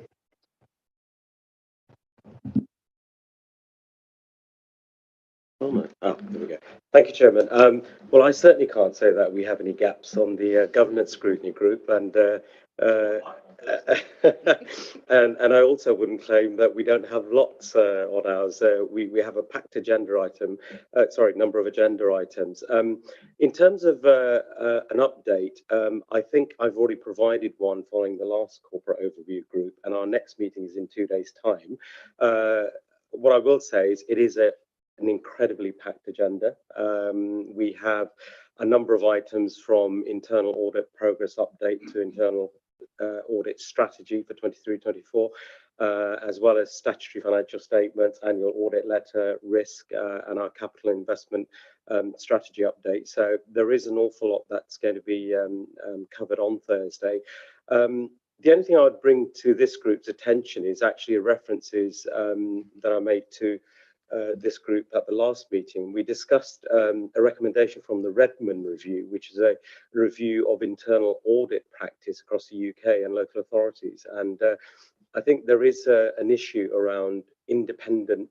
Oh, there we go. Thank you, Chairman. Well, I certainly can't say that we have any gaps on the governance scrutiny group, and and I also wouldn't claim that we don't have lots on ours. We have a packed agenda item, number of agenda items. In terms of an update, I think I've already provided one following the last corporate overview group, and our next meeting is in 2 days' time. What I will say is it is an incredibly packed agenda. We have a number of items from internal audit progress update to internal audit strategy for 23-24. as well as statutory financial statements, annual audit letter, risk, and our capital investment strategy update. So there is an awful lot that's going to be covered on Thursday. The only thing I would bring to this group's attention is actually references that I made to this group at the last meeting. We discussed a recommendation from the Redmond Review, which is a review of internal audit practice across the UK and local authorities. And I think there is an issue around independent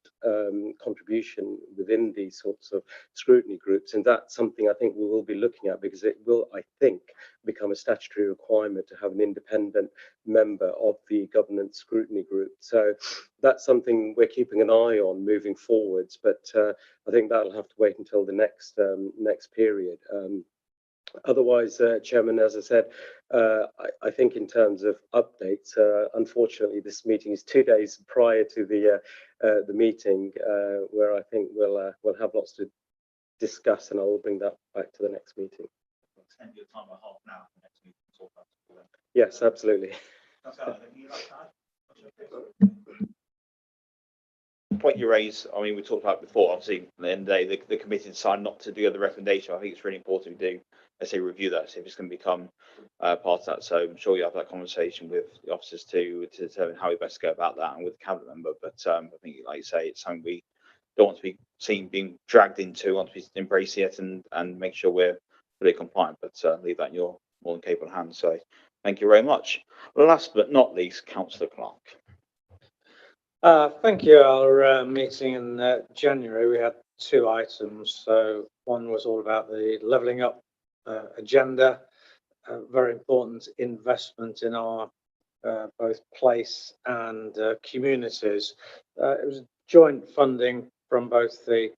contribution within these sorts of scrutiny groups, and that's something I think we will be looking at, because it will, I think, become a statutory requirement to have an independent member of the governance scrutiny group. So that's something we're keeping an eye on moving forwards, but I think that'll have to wait until the next period. Otherwise, Chairman, as I said, I think in terms of updates, unfortunately, this meeting is 2 days prior to the meeting, where I think we'll have lots to discuss, and I will bring that back to the next meeting. Extend your time by half an hour for next meeting to talk about it. Yes, absolutely. Point you raise, I mean, we talked about it before, obviously, at the end of the day, the committee decided not to do the recommendation. I think it's really important we do, let's say, review that, see if it's going to become part of that. So I'm sure you have that conversation with the officers to determine how we best go about that, and with the cabinet member. But I think, like you say, it's something we don't want to be seen being dragged into, want to be embrace it and make sure we're fully compliant. But leave that in your more than capable hands. So thank you very much. Last but not least, Councillor Clark. Thank you. Our meeting in January, we had 2 items. So one was all about the levelling up agenda, very important investment in our both place and communities. It was joint funding from both the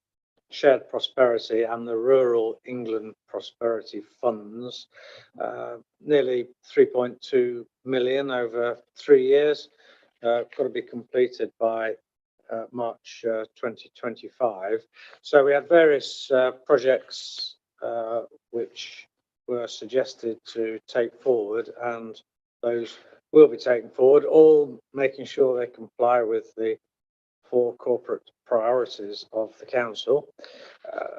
Shared Prosperity and the Rural England Prosperity Funds, nearly 3.2 million over 3 years. Got to be completed by March 2025. So we had various projects which were suggested to take forward, and those will be taken forward, all making sure they comply with the 4 corporate priorities of the council.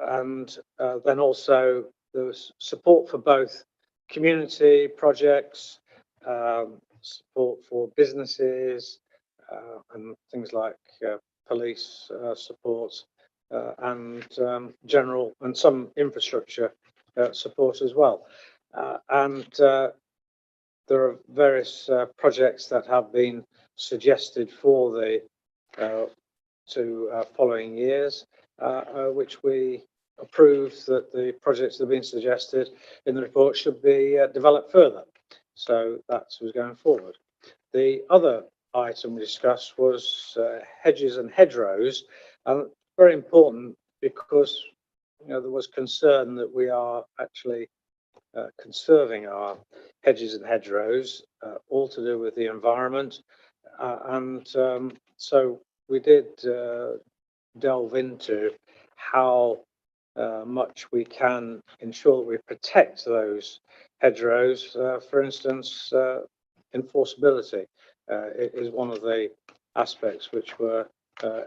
And then also there was support for both community projects, support for businesses, and things like police support, and general and some infrastructure support as well. And there are various projects that have been suggested for the 2 following years, which we approved that the projects that have been suggested in the report should be developed further. So that was going forward. The other item we discussed was hedges and hedgerows, and very important because there was concern that we are actually conserving our hedges and hedgerows, all to do with the environment, and so we did delve into how much we can ensure that we protect those hedgerows. For instance, enforceability is one of the aspects which were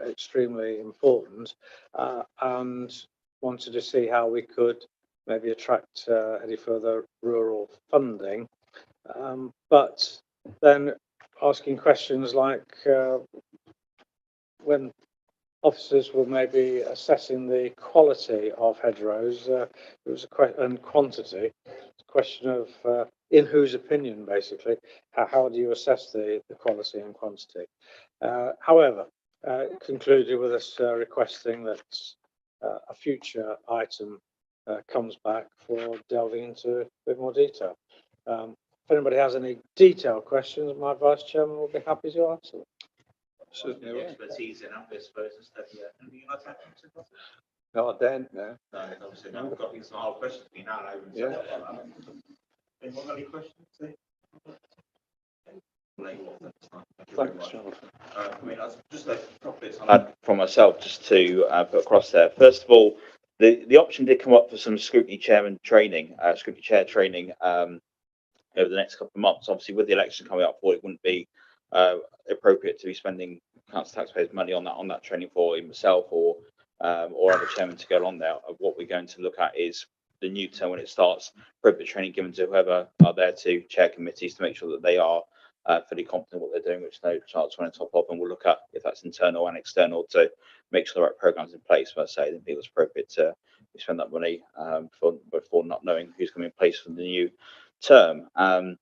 extremely important, and wanted to see how we could maybe attract any further rural funding, but then asking questions like when officers were maybe assessing the quality of hedgerows, it was and quantity. It's a question of in whose opinion, basically, how do you assess the quality and quantity? However, concluded with us requesting that a future item comes back for delving into a bit more detail. If anybody has any detailed questions, my Vice Chairman will be happy to answer them. Certainly, expertise in that, I suppose, instead of anything you like to add? No, I don't, no. No, obviously, no, we've got some hard questions for you now. Yeah. Anyone got any questions? Thanks, Jonathan. I mean, just a couple bits I'll add from myself, just to put across there. First of all, the option did come up for some scrutiny chairman training, scrutiny chair training over the next couple of months. Obviously, with the election coming up, it wouldn't be appropriate to be spending council taxpayers' money on that training for himself or other chairman to go on there. What we're going to look at is the new term when it starts, appropriate training given to whoever are there to chair committees to make sure that they are fully confident what they're doing, which no charts on top of, and we'll look at if that's internal and external to make sure the right programs in place. But I say, then people it's appropriate to spend that money before not knowing who's coming in place for the new term. I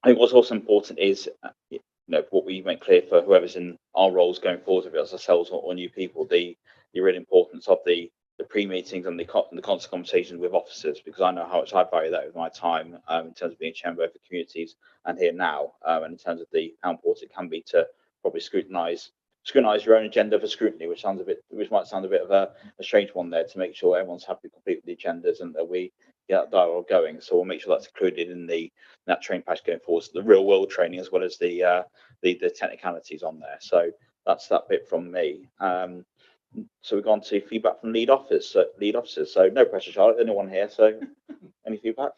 think what's also important is what we make clear for whoever's in our roles going forward, if it's ourselves or new people, the real importance of the pre-meetings and the constant conversations with officers, because I know how much I value that with my time in terms of being chairman of communities and here now, and in terms of how important it can be to probably scrutinise your own agenda for scrutiny, which might sound a bit of a strange one there, to make sure everyone's happy to complete with the agendas and that we get that dialogue going. So we'll make sure that's included in that training package going forward, so the real world training as well as the technicalities on there. So that's that bit from me. So we've gone to feedback from lead officers. So no pressure, Charlotte. Anyone here? So any feedback?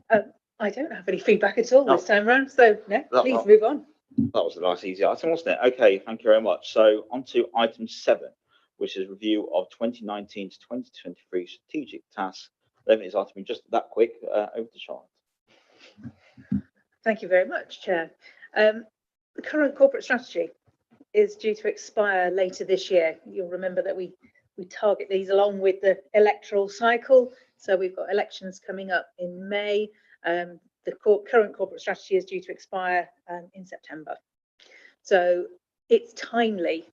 I don't have any feedback at all this time round, so no, That- please move on. That was a nice, easy item, wasn't it? Okay, thank you very much. So on to item 7, which is review of 2019 to 2023 strategic tasks. I don't think this item been just that quick. Over to Charlotte. Thank you very much, Chair. The current corporate strategy is due to expire later this year. You'll remember that we target these along with the electoral cycle. So we've got elections coming up in May. The current corporate strategy is due to expire in September. So it's timely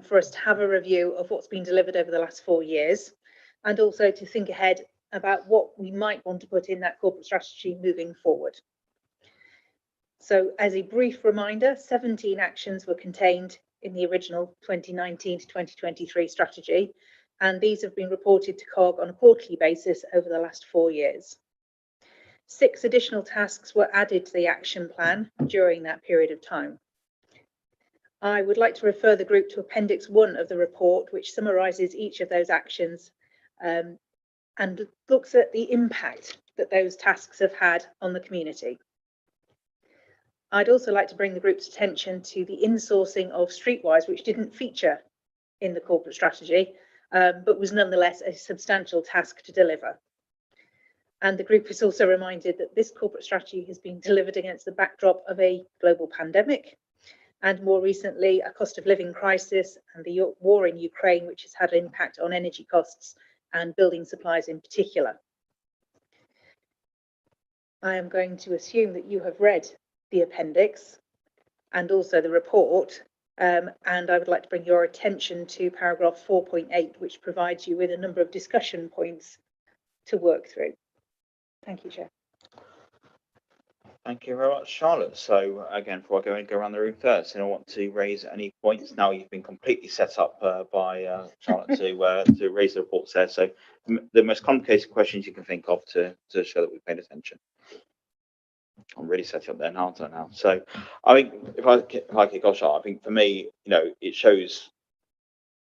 for us to have a review of what's been delivered over the last 4 years, and also to think ahead about what we might want to put in that corporate strategy moving forward. So as a brief reminder, 17 actions were contained in the original 2019 to 2023 strategy, and these have been reported to COG on a quarterly basis over the last 4 years. 6 additional tasks were added to the action plan during that period of time. I would like to refer the group to Appendix 1 of the report, which summarises each of those actions and looks at the impact that those tasks have had on the community. I'd also like to bring the group's attention to the insourcing of Streetwise, which didn't feature in the corporate strategy, but was nonetheless a substantial task to deliver. And the group is also reminded that this corporate strategy has been delivered against the backdrop of a global pandemic, and more recently a cost of living crisis and the war in Ukraine, which has had an impact on energy costs and building supplies in particular. I am going to assume that you have read the appendix and also the report, and I would like to bring your attention to paragraph 4.8, which provides you with a number of discussion points to work through. Thank you, Chair. Thank you very much, Charlotte. So again, before I go around the room first, and I want to raise any points. Now you've been completely set up by Charlotte to raise the reports there. So the most complicated questions you can think of to show that we've paid attention. I'm really setting up there now, aren't I now? So I think if I kick off, Charlotte, I think for me, it shows.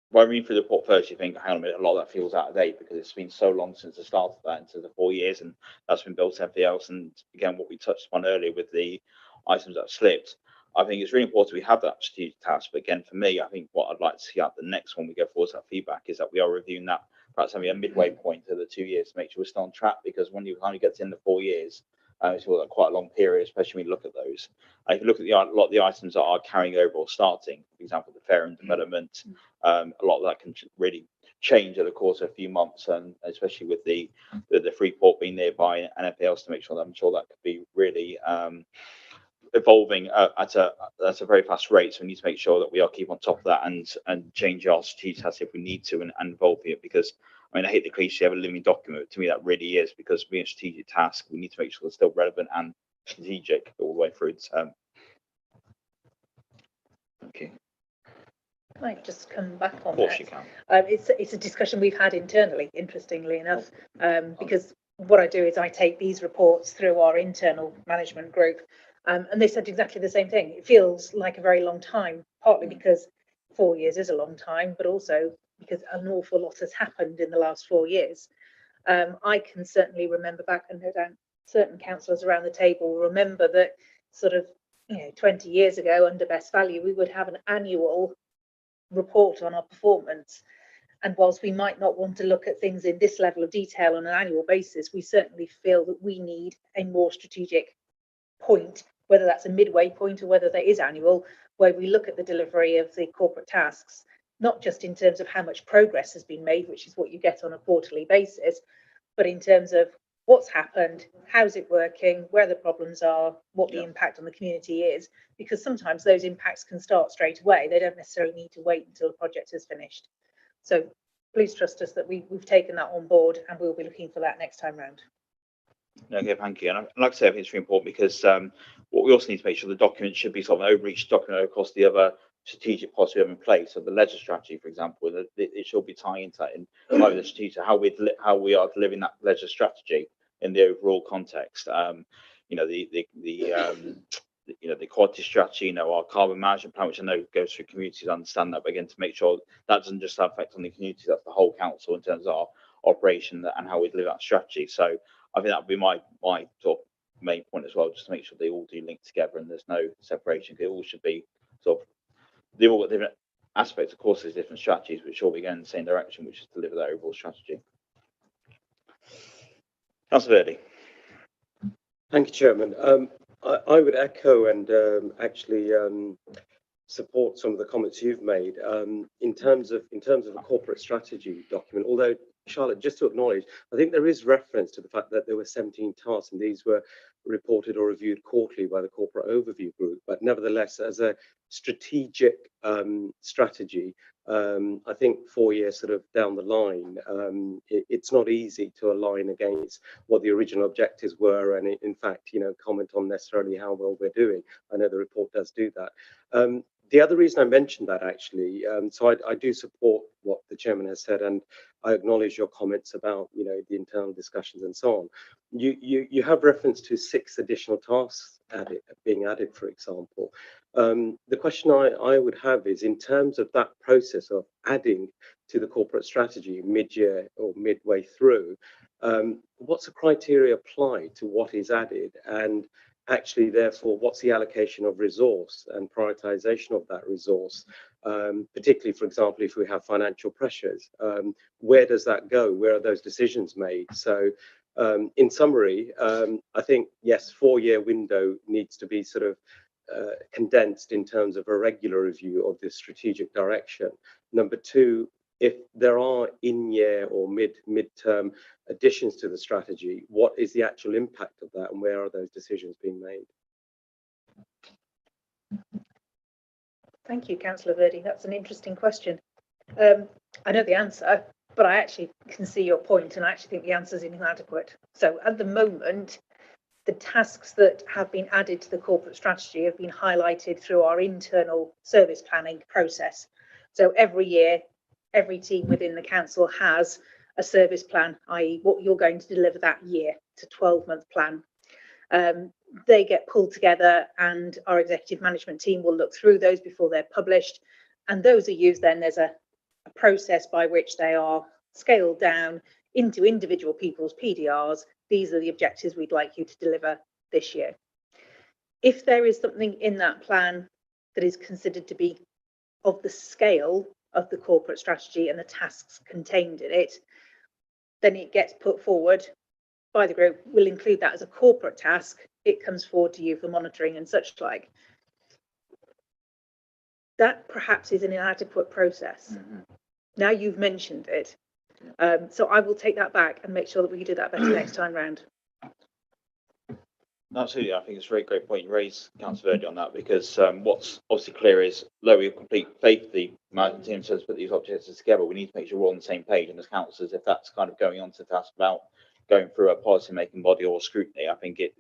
When I read through the report first, you think, hang on a minute, a lot of that feels out of date because it's been so long since the start of that, into the 4 years, and that's been built to everything else. And again, what we touched upon earlier with the items that slipped, I think it's really important we have that strategic task. But again, for me, I think what I'd like to see at the next one we go forward to that feedback is that we are reviewing that, perhaps having a midway point of the 2 years to make sure we're still on track, because when you kind of get to the end of 4 years, it's quite a long period, especially when you look at those. If you look at a lot of the items that are carrying over or starting, for example, the fair and development, a lot of that can really change over the course of a few months, and especially with the Freeport being nearby and anything else, to make sure that I'm sure that could be really evolving at a very fast rate. So we need to make sure that we are keep on top of that and change our strategic tasks if we need to, and evolve it, because I mean, I hate the cliche of a living document. To me, that really is, because being a strategic task, we need to make sure it's still relevant and strategic all the way through the term. Okay. Can I just come back on that? Of course you can. It's a discussion we've had internally, interestingly enough, because what I do is I take these reports through our internal management group, and they said exactly the same thing. It feels like a very long time, partly because 4 years is a long time, but also because an awful lot has happened in the last 4 years. I can certainly remember back, and no doubt certain councillors around the table remember that sort of 20 years ago under best value, we would have an annual report on our performance. And whilst we might not want to look at things in this level of detail on an annual basis, we certainly feel that we need a more strategic point, whether that's a midway point or whether that is annual, where we look at the delivery of the corporate tasks, not just in terms of how much progress has been made, which is what you get on a quarterly basis, but in terms of what's happened, how's it working, where the problems are, what the impact on the community is, because sometimes those impacts can start straight away. They don't necessarily need to wait until the project is finished. So please trust us that we've taken that on board, and we'll be looking for that next time round. Okay, thank you. And like I say, I think it's really important because what we also need to make sure the document should be sort of an overreach document across the other strategic policy we have in place. So the leisure strategy, for example, it should be tying into that in either the strategic, how we are delivering that leisure strategy in the overall context. You know, you know, the quality strategy, you know, our carbon management plan, which I know goes through communities, understand that, but again, to make sure that doesn't just have effect on the community, that's the whole council in terms of our operation and how we deliver that strategy. So I think that would be my sort of main point as well, just to make sure they all do link together and there's no separation. It all should be sort of, they've all got different aspects, of course, there's different strategies, but should all be going in the same direction, which is deliver that overall strategy. Councillor Verdi. Thank you, Chairman. I would echo and actually support some of the comments you've made in terms of a corporate strategy document. Although, Charlotte, just to acknowledge, I think there is reference to the fact that there were 17 tasks and these were reported or reviewed quarterly by the Corporate Overview Group. But nevertheless, as a strategic strategy, I think 4 years sort of down the line, it's not easy to align against what the original objectives were, and in fact, you know, comment on necessarily how well we're doing. I know the report does do that. The other reason I mentioned that actually, so I do support what the chairman has said, and I acknowledge your comments about, you know, the internal discussions and so on. You have reference to 6 additional tasks being added, for example. The question I would have is, in terms of that process of adding to the corporate strategy mid-year or midway through, what's the criteria applied to what is added, and actually, therefore, what's the allocation of resource and prioritization of that resource? Particularly, for example, if we have financial pressures, where does that go? Where are those decisions made? So, in summary, I think, yes, 4-year window needs to be sort of condensed in terms of a regular review of this strategic direction. Number 2, if there are in-year or mid-term additions to the strategy, what is the actual impact of that, and where are those decisions being made? Thank you, Councillor Verdi. That's an interesting question. I know the answer, but I actually can see your point, and I actually think the answer is inadequate. So at the moment, the tasks that have been added to the corporate strategy have been highlighted through our internal service planning process. So every year, every team within the council has a service plan, i.e. what you're going to deliver that year. It's a 12-month plan. They get pulled together, and our executive management team will look through those before they're published. And those are used then, there's a process by which they are scaled down into individual people's PDRs. These are the objectives we'd like you to deliver this year. If there is something in that plan that is considered to be of the scale of the corporate strategy and the tasks contained in it, then it gets put forward by the group. We'll include that as a corporate task. It comes forward to you for monitoring and such like. That perhaps is an inadequate process. Now you've mentioned it. So I will take that back and make sure that we do that better next time round. Absolutely, I think it's a very great point you raised, Councillor Verdi, on that, because what's obviously clear is, though we have complete faith the management team says put these objectives together, we need to make sure we're on the same page. And as councillors, if that's kind of going on to task about going through a policy-making body or scrutiny, I think it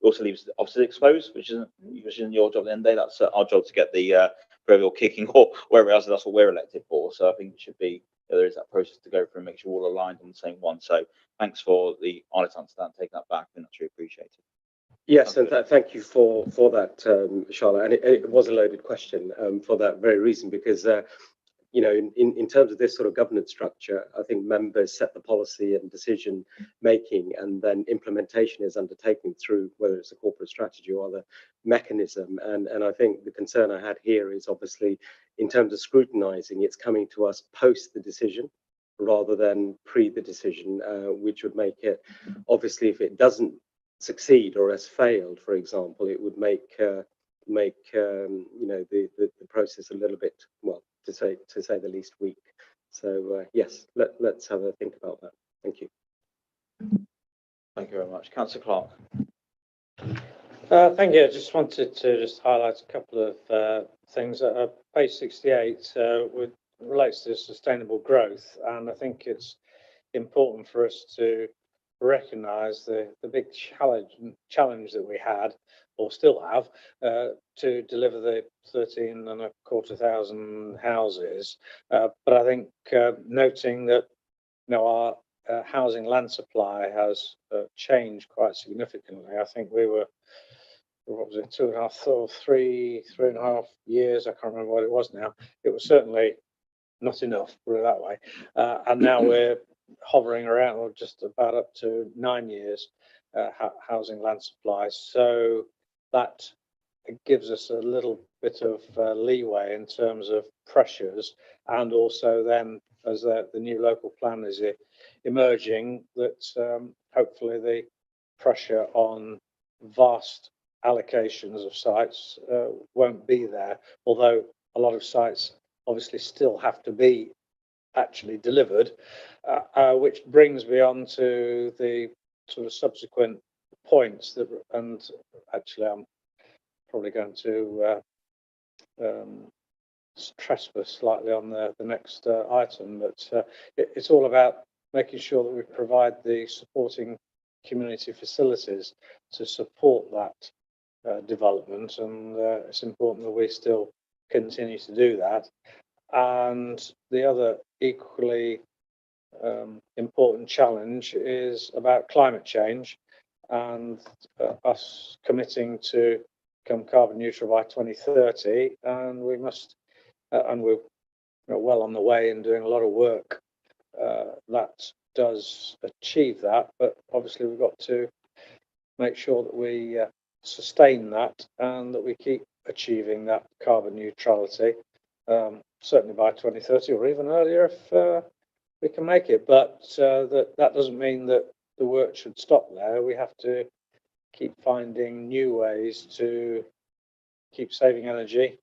also leaves the officers exposed, which isn't your job at the end of the day. That's our job to get the proverbial kicking or wherever else. That's what we're elected for. So I think it should be, there is that process to go through and make sure we're all aligned on the same one. So thanks for the honest answer and taking that back. I think that's really appreciated. Yes, and thank you for that, Charlotte. And it was a loaded question for that very reason, because you know, in terms of this sort of governance structure, I think members set the policy and decision making, and then implementation is undertaken through whether it's a corporate strategy or other mechanism. And I think the concern I had here is obviously in terms of scrutinizing, it's coming to us post the decision rather than pre the decision, which would make it, obviously, if it doesn't succeed or has failed, for example, it would make you know, the process a little bit, well, to say the least, weak. So yes, let's have a think about that. Thank you. Thank you very much. Councillor Clark. Thank you. I just wanted to highlight a couple of things. Page 68 relates to sustainable growth, and I think it's important for us to recognise the big challenge that we had, or still have, to deliver the 13,250 houses. But I think noting that, you know, our housing land supply has changed quite significantly. I think we were, what was it, 2.5 or 3.5 years, I can't remember what it was now. It was certainly not enough, put it that way. And now we're hovering around, or just about up to 9 years housing land supply. So that gives us a little bit of leeway in terms of pressures, and also then as the new local plan is emerging, that hopefully the pressure on vast allocations of sites won't be there, although a lot of sites obviously still have to be actually delivered, which brings me on to the sort of subsequent points that, and actually I'm probably going to trespass slightly on the next item, but it's all about making sure that we provide the supporting community facilities to support that development, and it's important that we still continue to do that. And the other equally important challenge is about climate change, and us committing to become carbon neutral by 2030, and we must, and we're well on the way and doing a lot of work that does achieve that, but obviously we've got to make sure that we sustain that and that we keep achieving that carbon neutrality, certainly by 2030 or even earlier if we can make it. But that doesn't mean that the work should stop there. We have to keep finding new ways to keep saving energy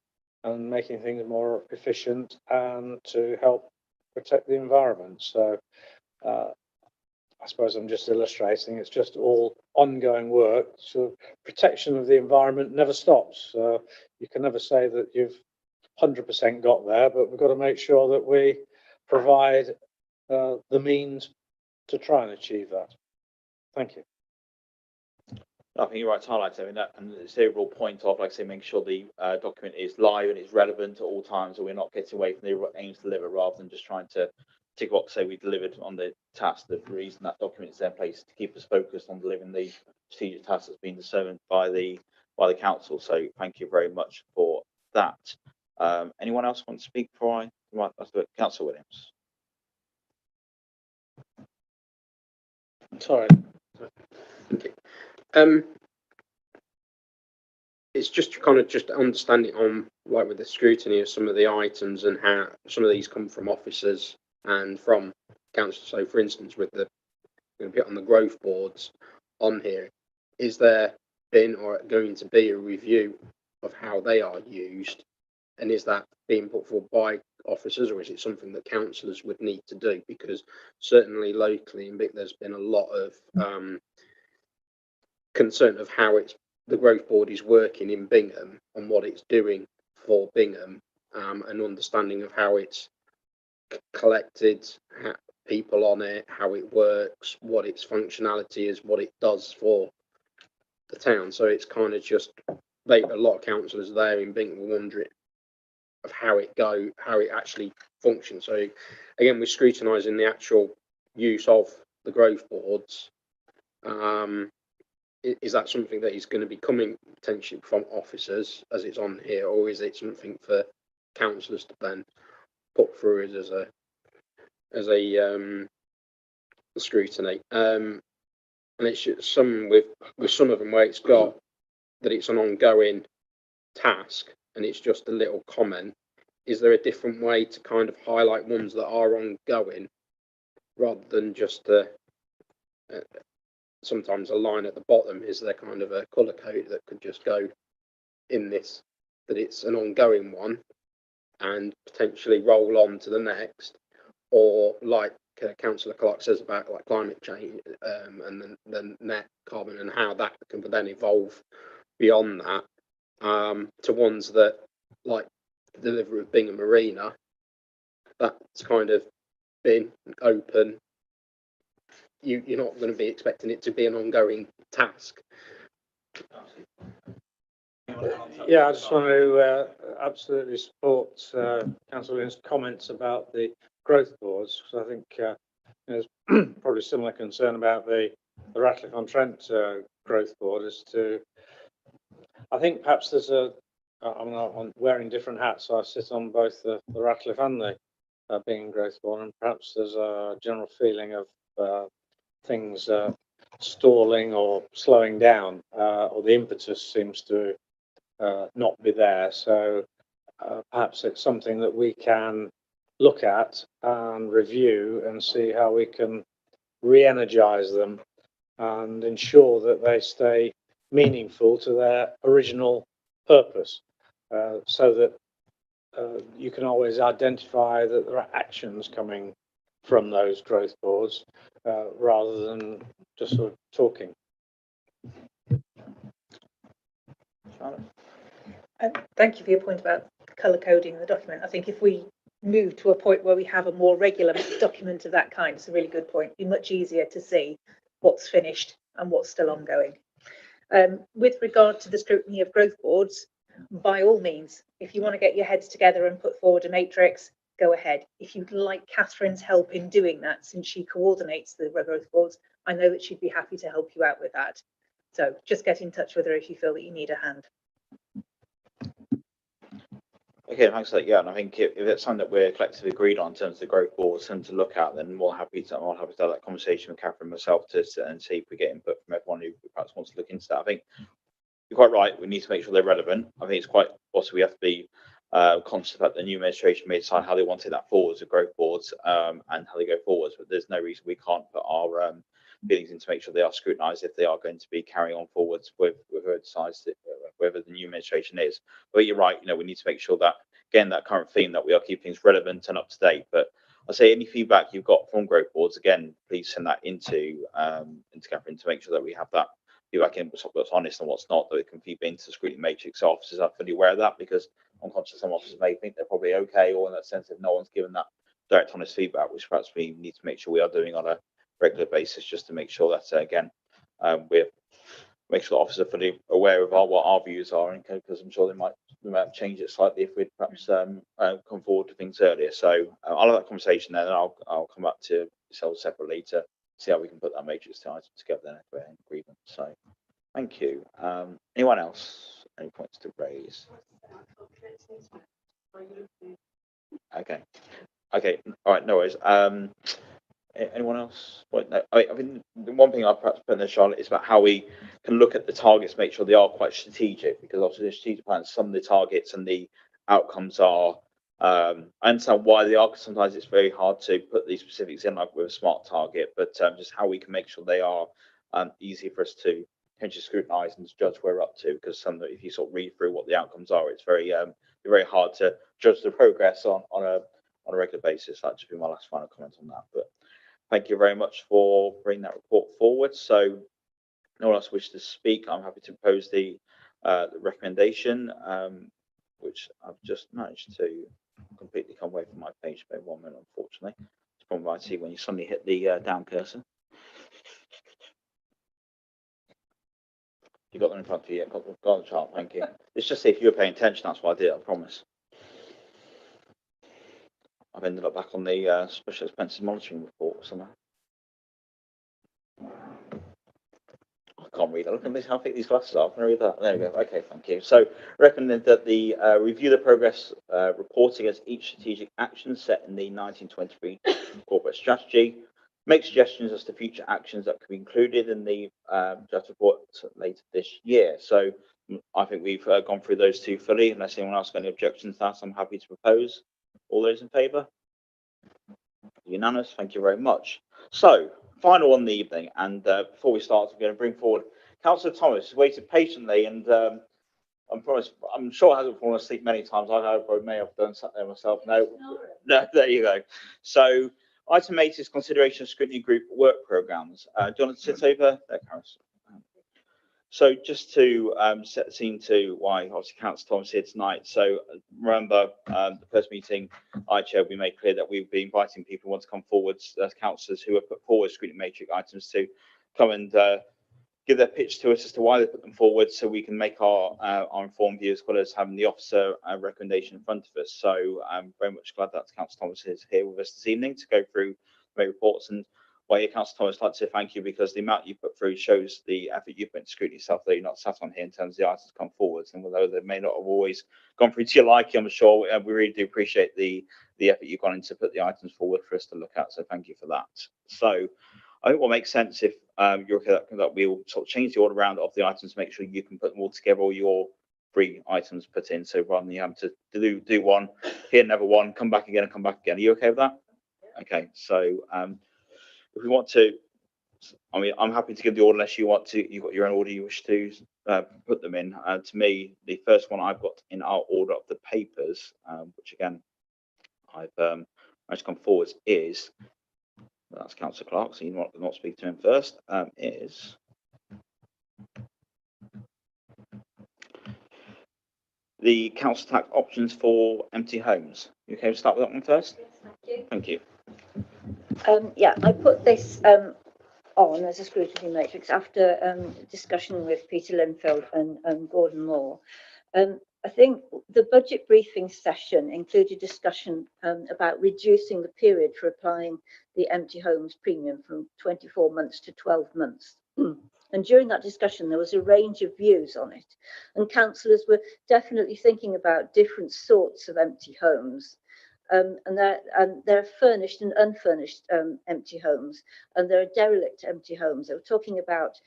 and making things more efficient, and to help protect the environment. So I suppose I'm just illustrating, it's just all ongoing work. So protection of the environment never stops. You can never say that you've 100% got there, but we've got to make sure that we provide the means to try and achieve that. Thank you. I think you're right to highlight that, and it's the overall point of, like I say, making sure the document is live and it's relevant at all times, so we're not getting away from the aims to deliver, rather than just trying to tick a box, say we delivered on the task. The reason that document is there in place is to keep us focused on delivering the strategic task that's been determined by the council. So thank you very much for that. Anyone else want to speak before I Councillor Williams? Sorry. Okay. It's just kind of just understanding on, like, with the scrutiny of some of the items and how some of these come from officers and from council. So, for instance, with the going to put on the growth boards on here, is there been or going to be a review of how they are used, and is that being put forward by officers, or is it something that councillors would need to do? Because certainly locally in Vic, there's been a lot of concern of how the growth board is working in Bingham and what it's doing for Bingham, and understanding of how it's collected people on it, how it works, what its functionality is, what it does for the town. So it's kind of just a lot of councillors there in Bingham were wondering of how it actually functions. So again, we're scrutinising the actual use of the growth boards. Is that something that is going to be coming potentially from officers as it's on here, or is it something for councillors to then put through as a scrutiny. And it's some with some of them where it's got that it's an ongoing task and it's just a little comment. Is there a different way to kind of highlight ones that are ongoing rather than just sometimes a line at the bottom? Is there kind of a colour code that could just go in this, that it's an ongoing one and potentially roll on to the next? Or like Councillor Clark says about like climate change and then net carbon and how that can then evolve beyond that to ones that like the delivery of Bingham Marina, that's kind of been open. You're not going to be expecting it to be an ongoing task. Yeah, I just want to absolutely support Councillor Lynn's comments about the growth boards, because I think there's probably similar concern about the Ratcliffe-on-Trent growth board as to, I think perhaps there's I'm wearing different hats, so I sit on both the Ratcliffe and the Bingham growth board, and perhaps there's a general feeling of things stalling or slowing down, or the impetus seems to not be there. So perhaps it's something that we can look at and review and see how we can re-energize them and ensure that they stay meaningful to their original purpose, so that you can always identify that there are actions coming from those growth boards rather than just sort of talking. Thank you for your point about colour coding the document. I think if we move to a point where we have a more regular document of that kind, it's a really good point. It'd be much easier to see what's finished and what's still ongoing. With regard to the scrutiny of growth boards, by all means, if you want to get your heads together and put forward a matrix, go ahead. If you'd like Catherine's help in doing that, since she coordinates the growth boards, I know that she'd be happy to help you out with that. So just get in touch with her if you feel that you need a hand. Okay, thanks for that. Yeah, and I think if it's something that we're collectively agreed on in terms of the growth boards and to look at, then I'm happy to have that conversation with Catherine and myself and see if we get input from everyone who perhaps wants to look into that. I think you're quite right. We need to make sure they're relevant. I think it's quite also we have to be conscious that the new administration may decide how they want to take that forward as growth boards and how they go forwards. But there's no reason we can't put our feelings in to make sure they are scrutinised if they are going to be carrying on forwards with whoever decides whether the new administration is. But you're right. We need to make sure that again that current theme that we are keeping things relevant and up to date. But I'll say any feedback you've got from growth boards, again, please send that into Catherine to make sure that we have that feedback in what's honest and what's not, that it can feed into the scrutiny matrix. Officers are fully aware of that because I'm conscious some officers may think they're probably okay, or in that sense if no one's given that direct honest feedback, which perhaps we need to make sure we are doing on a regular basis, just to make sure that again we're make sure officers are fully aware of what our views are, and because I'm sure they might change it slightly if we'd perhaps come forward to things earlier. So I'll have that conversation then, and I'll come back to yourselves separately to see how we can put that matrix together then if we're in agreement. So thank you. Anyone else? Any points to raise? Okay. All right. No worries. Anyone else? No, I mean, the one thing I'll perhaps put in there, Charlotte, is about how we can look at the targets, make sure they are quite strategic, because obviously the strategic plans, some of the targets and the outcomes are, I understand why they are, because sometimes it's very hard to put these specifics in like with a smart target, but just how we can make sure they are easy for us to potentially scrutinise and judge where we're up to, because if you sort of read through what the outcomes are, it's very hard to judge the progress on a regular basis. That'd just be my last final comment on that. But thank you very much for bringing that report forward. So no one else wishes to speak. I'm happy to propose the recommendation, which I've just managed to completely come away from my page by 1 minute, unfortunately. It's probably what I see when you suddenly hit the down cursor. You got them in front of you, yeah, got on the chart, thank you. It's just if you were paying attention, that's what I did, I promise. I've ended up back on the special expenses monitoring report somehow. can't read that. Look at this, how thick these glasses are. Can I read that? There we go. Okay, thank you. So recommend that the review the progress reporting as each strategic action set in the 1923 corporate strategy, make suggestions as to future actions that could be included in the draft report later this year. So I think we've gone through those two fully. Unless anyone else got any objections to that, I'm happy to propose. All those in favour? Unanimous. Thank you very much. So, final on the evening, and before we start, I'm going to bring forward Councillor Thomas, who's waited patiently, and I'm sure hasn't fallen asleep many times. I may have done something myself. No, there you go. So, item 8 is consideration of scrutiny group work programmes. Do you want to sit over there, Karis? So just to set the scene to why obviously Councillor Thomas here tonight. So remember the first meeting I chaired, we made clear that we would be inviting people who want to come forward as councillors who have put forward scrutiny matrix items to come and give their pitch to us as to why they put them forward, so we can make our informed view as well as having the officer recommendation in front of us. So I'm very much glad that Councillor Thomas is here with us this evening to go through the reports. And well, yeah, Councillor Thomas, I'd like to say thank you, because the amount you put through shows the effort you've put into scrutiny yourself, though you're not sat on here in terms of the items come forwards. And although they may not have always gone through to your liking, I'm sure we really do appreciate the effort you've gone into put the items forward for us to look at. So thank you for that. So I think what makes sense, if you're okay, that we'll sort of change the order around of the items, make sure you can put them all together, all your 3 items put in. So rather than you having to do one, here, never one, come back again and come back again. Are you okay with that? Okay, so if we want to, I mean, I'm happy to give the order unless you want to, you've got your own order you wish to put them in. To me, the first one I've got in our order of the papers, which again, I've managed to come forwards, is, that's Councillor Clark, so you not speak to him first, is the council tax options for empty homes. You okay to start with that one first? Yes, thank you. Thank you. Yeah, I put this on as a scrutiny matrix after discussion with Peter Linfield and Gordon Moore. I think the budget briefing session included discussion about reducing the period for applying the empty homes premium from 24 months to 12 months. And during that discussion, there was a range of views on it. And councillors were definitely thinking about different sorts of empty homes. And there are furnished and unfurnished empty homes, and there are derelict empty homes. They were talking about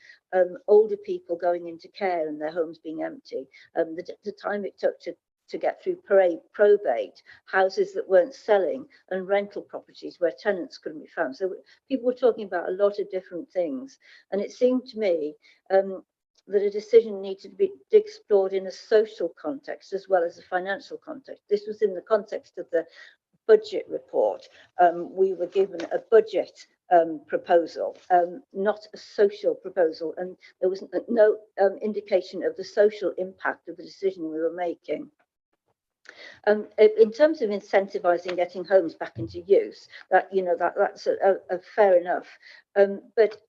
older people going into care and their homes being empty, the time it took to get through probate, houses that weren't selling, and rental properties where tenants couldn't be found. So people were talking about a lot of different things, and it seemed to me that a decision needed to be explored in a social context as well as a financial context. This was in the context of the budget report. We were given a budget proposal, not a social proposal, and there was no indication of the social impact of the decision we were making. In terms of incentivizing getting homes back into use, that's a fair enough, but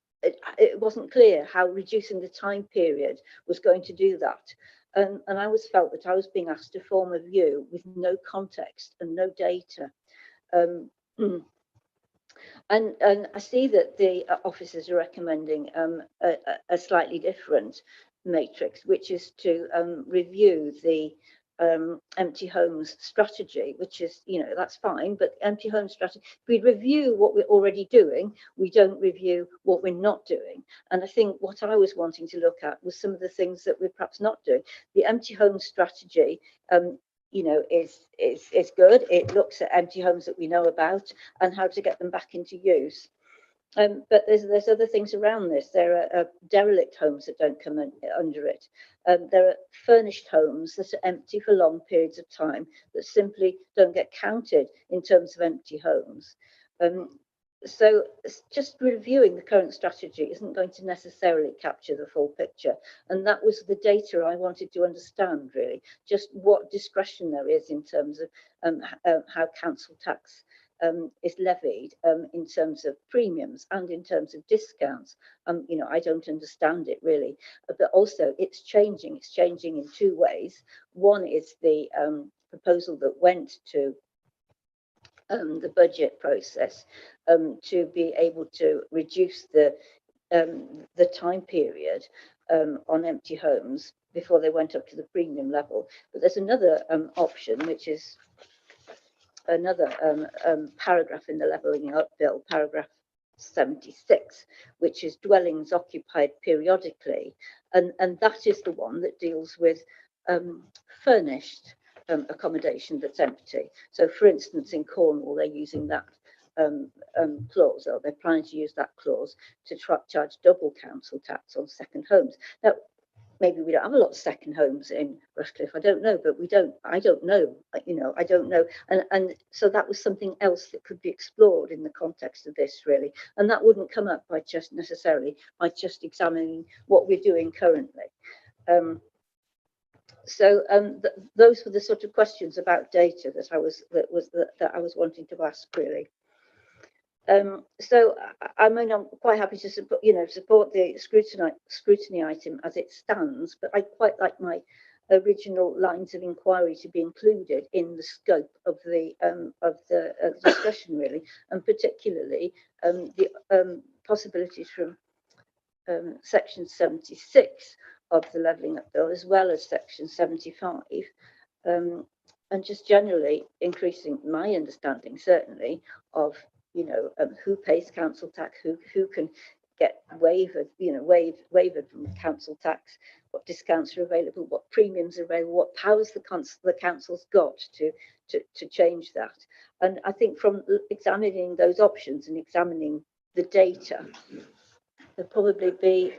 it wasn't clear how reducing the time period was going to do that. And I always felt that I was being asked to form a view with no context and no data. And I see that the officers are recommending a slightly different matrix, which is to review the empty homes strategy, which is, that's fine, but empty home strategy, we review what we're already doing, we don't review what we're not doing. And I think what I was wanting to look at was some of the things that we're perhaps not doing. The empty home strategy is good. It looks at empty homes that we know about and how to get them back into use. But there's other things around this. There are derelict homes that don't come under it. There are furnished homes that are empty for long periods of time that simply don't get counted in terms of empty homes. So just reviewing the current strategy isn't going to necessarily capture the full picture. And that was the data I wanted to understand, really, just what discretion there is in terms of how council tax is levied in terms of premiums and in terms of discounts. I don't understand it really, but also it's changing in 2 ways. One is the proposal that went to the budget process to be able to reduce the the time period on empty homes before they went up to the premium level. But there's another option, which is another paragraph in the Levelling Up Bill, paragraph 76, which is dwellings occupied periodically, and that is the one that deals with furnished accommodation that's empty. So, for instance, in Cornwall, they're using that clause, or they're planning to use that clause to charge double council tax on second homes. Now, maybe we don't have a lot of second homes in Rushcliffe, I don't know, but I don't know, I don't know. And so that was something else that could be explored in the context of this, really. And that wouldn't come up by just examining what we're doing currently. Those were the sort of questions about data that I was wanting to ask, really. So I mean, I'm quite happy to support the scrutiny item as it stands, but I quite like my original lines of inquiry to be included in the scope of the discussion, really, and particularly the possibilities from section 76 of the Levelling Up Bill, as well as section 75, and just generally increasing my understanding, certainly, of who pays council tax, who can get waived from council tax, what discounts are available, what premiums are available, what powers the council's got to change that. And I think from examining those options and examining the data, there'll probably be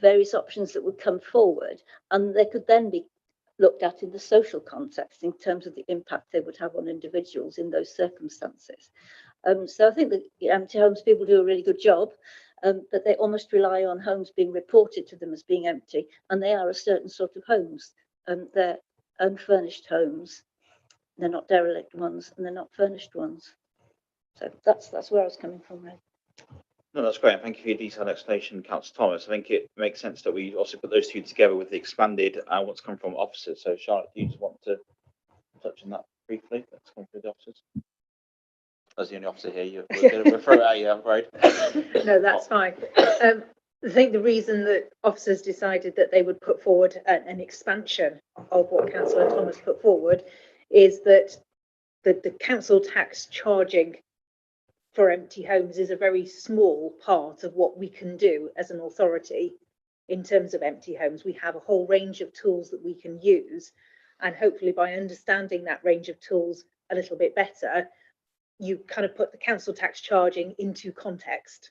various options that would come forward, and they could then be looked at in the social context in terms of the impact they would have on individuals in those circumstances. So I think that empty homes people do a really good job, but they almost rely on homes being reported to them as being empty, and they are a certain sort of homes. They're unfurnished homes, they're not derelict ones, and they're not furnished ones. So that's where I was coming from, really. No, that's great. Thank you for your detailed explanation, Councillor Thomas. I think it makes sense that we also put those two together with the expanded what's come from officers. So, Charlotte, do you just want to touch on that briefly? Let's come through the officers. As the only officer here, we're going to throw it at you, I'm afraid. No, that's fine. I think the reason that officers decided that they would put forward an expansion of what Councillor Thomas put forward is that the council tax charging for empty homes is a very small part of what we can do as an authority in terms of empty homes. We have a whole range of tools that we can use, and hopefully by understanding that range of tools a little bit better, you kind of put the council tax charging into context.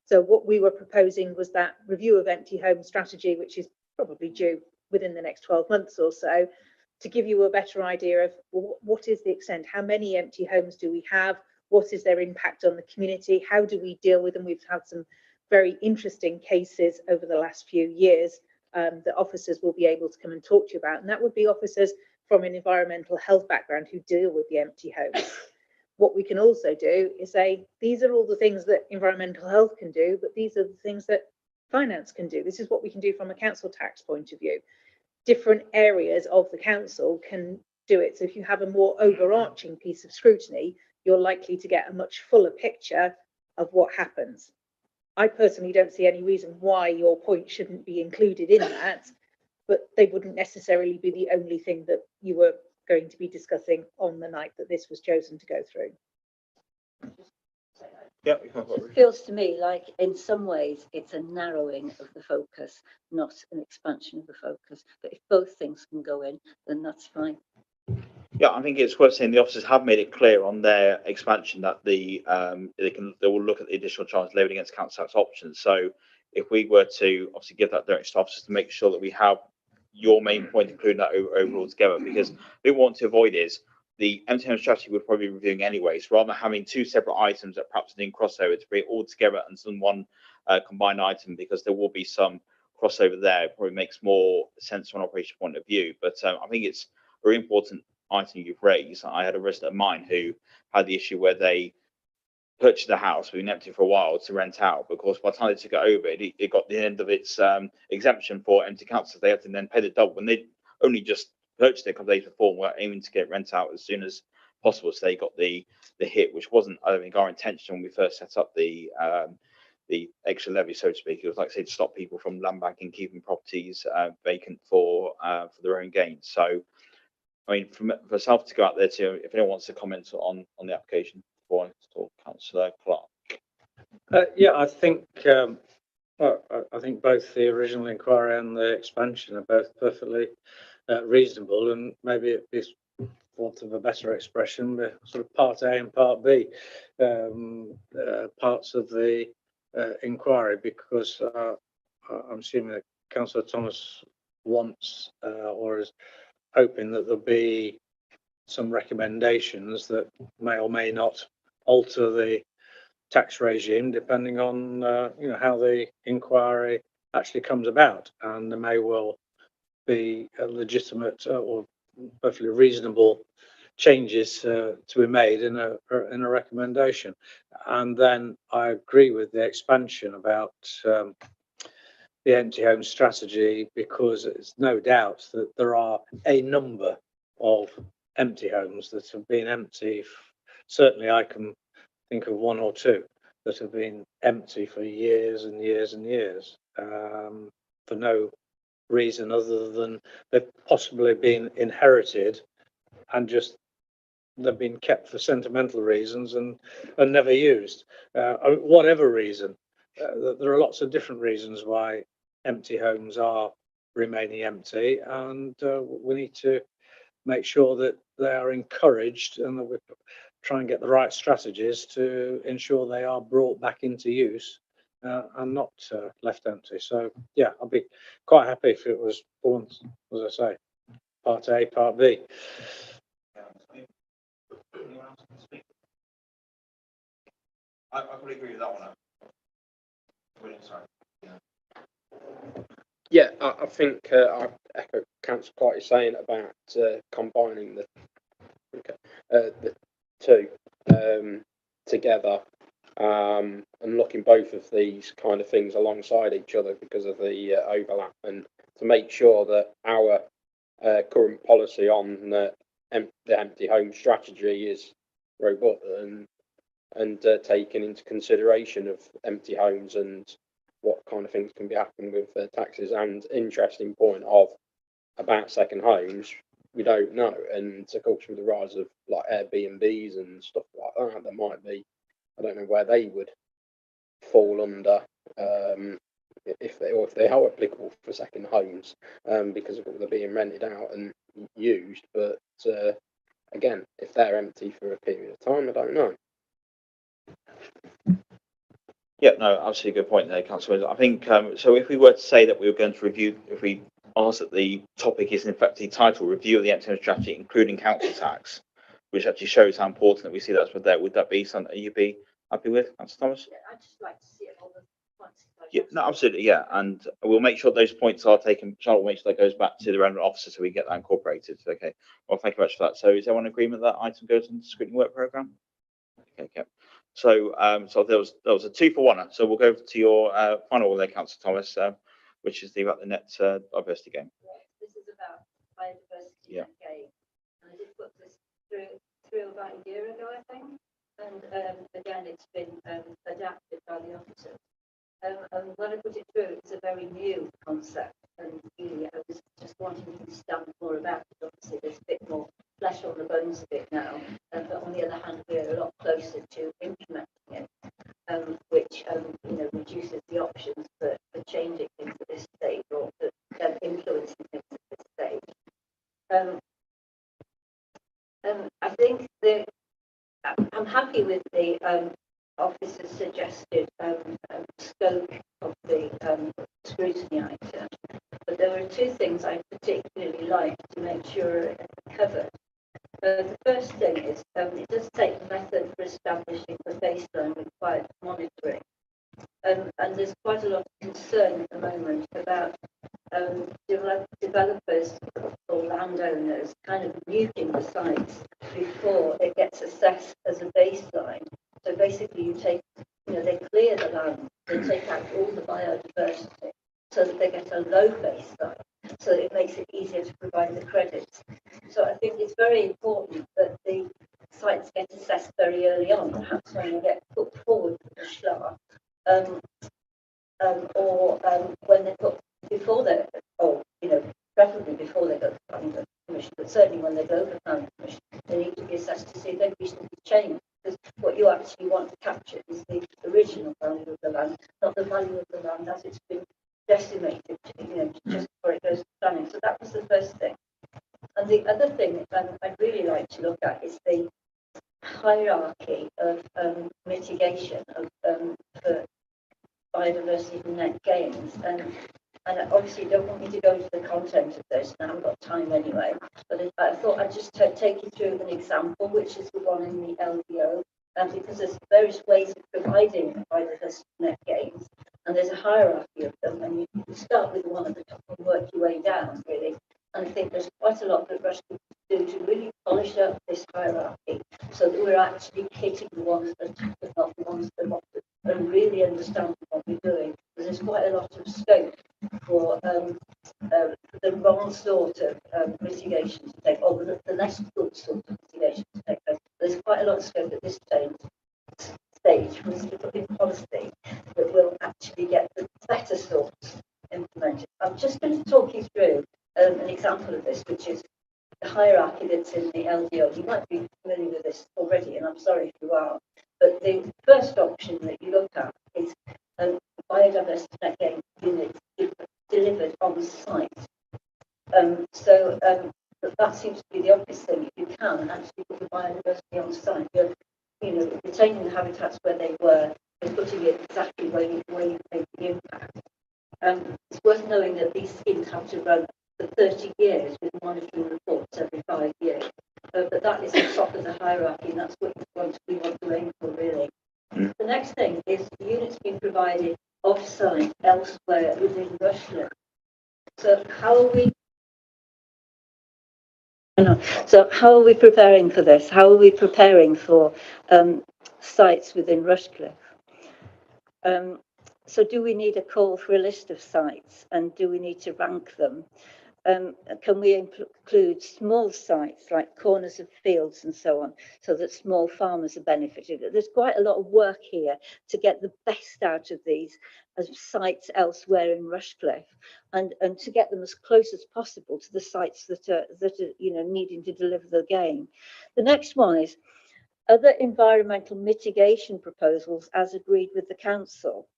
So what we were proposing was that review of empty home strategy, which is probably due within the next 12 months or so, to give you a better idea of what is the extent, how many empty homes do we have, what is their impact on the community, how do we deal with them. We've had some very interesting cases over the last few years that officers will be able to come and talk to you about, and that would be officers from an environmental health background who deal with the empty homes. What we can also do is say, these are all the things that environmental health can do, but these are the things that finance can do. This is what we can do from a council tax point of view. Different areas of the council can do it. So if you have a more overarching piece of scrutiny, you're likely to get a much fuller picture of what happens. I personally don't see any reason why your point shouldn't be included in that, but they wouldn't necessarily be the only thing that you were going to be discussing on the night that this was chosen to go through. Yeah, It feels to me like in some ways it's a narrowing of the focus, not an expansion of the focus. But if both things can go in, then that's fine. Yeah, I think it's worth saying the officers have made it clear on their expansion that they will look at the additional charge levied against council tax options. So if we were to obviously give that direction to officers to make sure that we have your main point, including that overall together, because what we want to avoid is the empty home strategy we're probably reviewing anyway. So rather than having two separate items that perhaps didn't cross over, to bring it all together and some one combined item, because there will be some crossover there. It probably makes more sense from an operation point of view. But I think it's a very important item you've raised. I had a resident of mine who had the issue where they purchased a house, been empty for a while to rent out. But of course, by the time they took it over, it got the end of its exemption for empty councils. They had to then pay the double when they only just purchased it a couple of days before and were aiming to get rent out as soon as possible. So they got the hit, which wasn't, I don't think, our intention when we first set up the the extra levy, so to speak. It was like I said, to stop people from land banking, keeping properties vacant for their own gain. So, I mean, for myself to go out there to, if anyone wants to comment on the application, before I talk, Councillor Clark. Yeah, I think I think both the original inquiry and the expansion are both perfectly reasonable, and maybe it is, for want of a better expression, the sort of part A and part B parts of the inquiry, because I'm assuming that Councillor Thomas wants or is hoping that there'll be some recommendations that may or may not alter the tax regime, depending on how the inquiry actually comes about, and there may well be a legitimate or perfectly reasonable changes to be made in a recommendation. And then I agree with the expansion about the empty home strategy, because it's no doubt that there are a number of empty homes that have been empty. Certainly I can think of one or two that have been empty for years and years and years, for no reason other than they've possibly been inherited and just they've been kept for sentimental reasons and never used. Whatever reason, there are lots of different reasons why empty homes are remaining empty, and we need to make sure that they are encouraged and that we try and get the right strategies to ensure they are brought back into use and not left empty. So yeah, I'll be quite happy if it was born, as I say, part A, part B. I probably agree with that one. Sorry. Yeah, I think I echo Councillor Clark saying about combining the two together and looking both of these kind of things alongside each other because of the overlap, and to make sure that our current policy on the empty home strategy is robust and taken into consideration of empty homes and what kind of things can be happening with taxes. And interesting point about second homes, we don't know, and of course with the rise of like Airbnbs and stuff like that, there might be, I don't know where they would fall under if they are applicable for second homes because of what they're being rented out and used, but again, if they're empty for a period of time, I don't know. Yeah, no, absolutely good point there, Councillor. I think so. If we were to say that we were going to review, if we asked that the topic is in fact the title, review of the empty home strategy, including council tax, which actually shows how important that we see that's with there. Would that be something you'd be happy with, Councillor Thomas? Yeah, I'd just like to see it all the points. Yeah, no, absolutely, yeah, and we'll make sure those points are taken. Charlotte will make sure that goes back to the relevant officer so we get that incorporated. Okay, well, thank you very much for that. So, is everyone in agreement that item goes into the scrutiny work programme? Okay. So, so there was a 2-for-1. So we'll go to your final one there, Councillor Thomas, which is about the net diversity game. Right. This is about biodiversity Yeah. game, and I did put this through about a year ago, I think. And again, it's been adapted by the officers. And when I put it through, it's a very new concept, and really, I was just wanting to understand more about it. Obviously, there's a bit more flesh on the bones of it now, but on the other hand, we're a lot closer to implementing it, which reduces the options for changing things at this stage or for influencing things at this stage. I think I'm happy with the officer's suggested scope of the scrutiny item, but there are two things I particularly like to make sure are covered. The first thing is it does take a method for establishing the baseline required monitoring. And there's quite a lot of concern at the moment about developers or landowners kind of nuking the sites before it gets assessed as a baseline. So basically they clear the land, they take out all the biodiversity so that they get a low baseline, so that it makes it easier to provide the credits. So I think it's very important that the sites get assessed very early on, perhaps when they get put forward for the SHLA, when they put before they, or preferably before they go to planning commission, but certainly when they go to planning commission, they need to be assessed to see if they've recently changed. Because what you actually want to capture is the original value of the land, not the value of the land as it's been decimated, just before it goes to planning. So that was the first thing. And the other thing I'd really like to look at is the hierarchy of mitigation of for biodiversity and net gains. And obviously you don't want me to go into the content of this, and I haven't got time anyway, but I thought I'd just take you through an example, which is the one in the LDO, because there's various ways of providing biodiversity net gains, and there's a hierarchy of them, and you start with the one at the top and work your way down, really. And I think there's quite a lot that Rush could do to really polish up this hierarchy, so that we're actually hitting the ones that are not the ones that are not, and really understanding what we're doing. Because there's quite a lot of scope for the wrong sort of mitigation to take, or the less good sort of mitigation to take place. There's quite a lot of scope at this stage for us to put in policy that will actually get the better sorts implemented. I'm just going to talk you through an example of this, which is the hierarchy that's in the LDO. You might be familiar with this already, and I'm sorry if you are. But the first option that you look at is biodiversity net gain units delivered on site. So that seems to be the obvious thing. If you can actually put the biodiversity on site, you're retaining the habitats where they were and putting it exactly where you made the impact. It's worth knowing that these schemes have to run for 30 years with monitoring reports every 5 years. But that is the top of the hierarchy, and that's what we want to aim for, really. The next thing is the units being provided off-site elsewhere within Rushcliffe. So how are we preparing for this? How are we preparing for sites within Rushcliffe? So do we need a call for a list of sites, and do we need to rank them? Can we include small sites like corners of fields and so on, so that small farmers are benefited? There's quite a lot of work here to get the best out of these as sites elsewhere in Rushcliffe, and to get them as close as possible to the sites that are needing to deliver the gain. The next one is other environmental mitigation proposals as agreed with the council.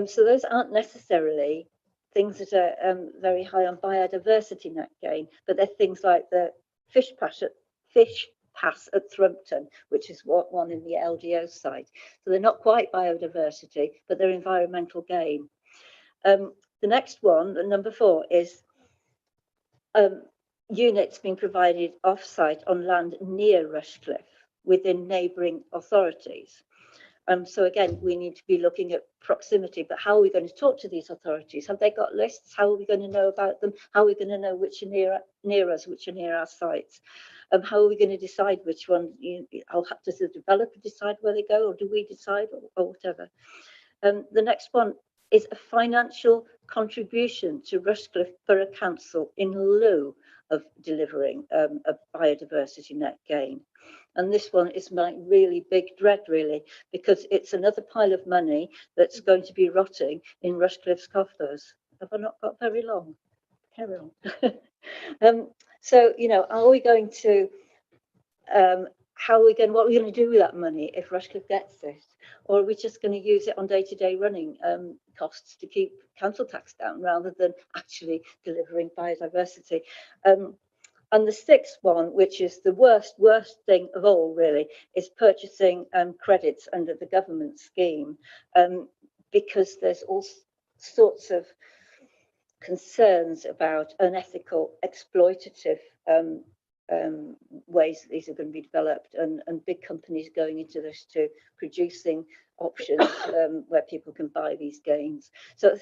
So those aren't necessarily things that are very high on biodiversity net gain, but they're things like the fish pass at Thrumpton, which is one in the LDO site. So they're not quite biodiversity, but they're environmental gain. The next one, number 4, is units being provided off-site on land near Rushcliffe within neighbouring authorities. So again, we need to be looking at proximity, but how are we going to talk to these authorities? Have they got lists? How are we going to know about them? How are we going to know which are near us, which are near our sites? How are we going to decide which one? I'll have to the developer decide where they go, or do we decide, or whatever? The next one is a financial contribution to Rushcliffe Borough Council in lieu of delivering a biodiversity net gain. And this one is my really big dread, really, because it's another pile of money that's going to be rotting in Rushcliffe's coffers. Have I not got very long? Carry on. So, are we going to, what are we going to do with that money if Rushcliffe gets this? Or are we just going to use it on day-to-day running costs to keep council tax down rather than actually delivering biodiversity? And the 6th one, which is the worst thing of all, really, is purchasing credits under the government scheme, because there's all sorts of concerns about unethical, exploitative ways that these are going to be developed, and big companies going into this to producing options where people can buy these gains. So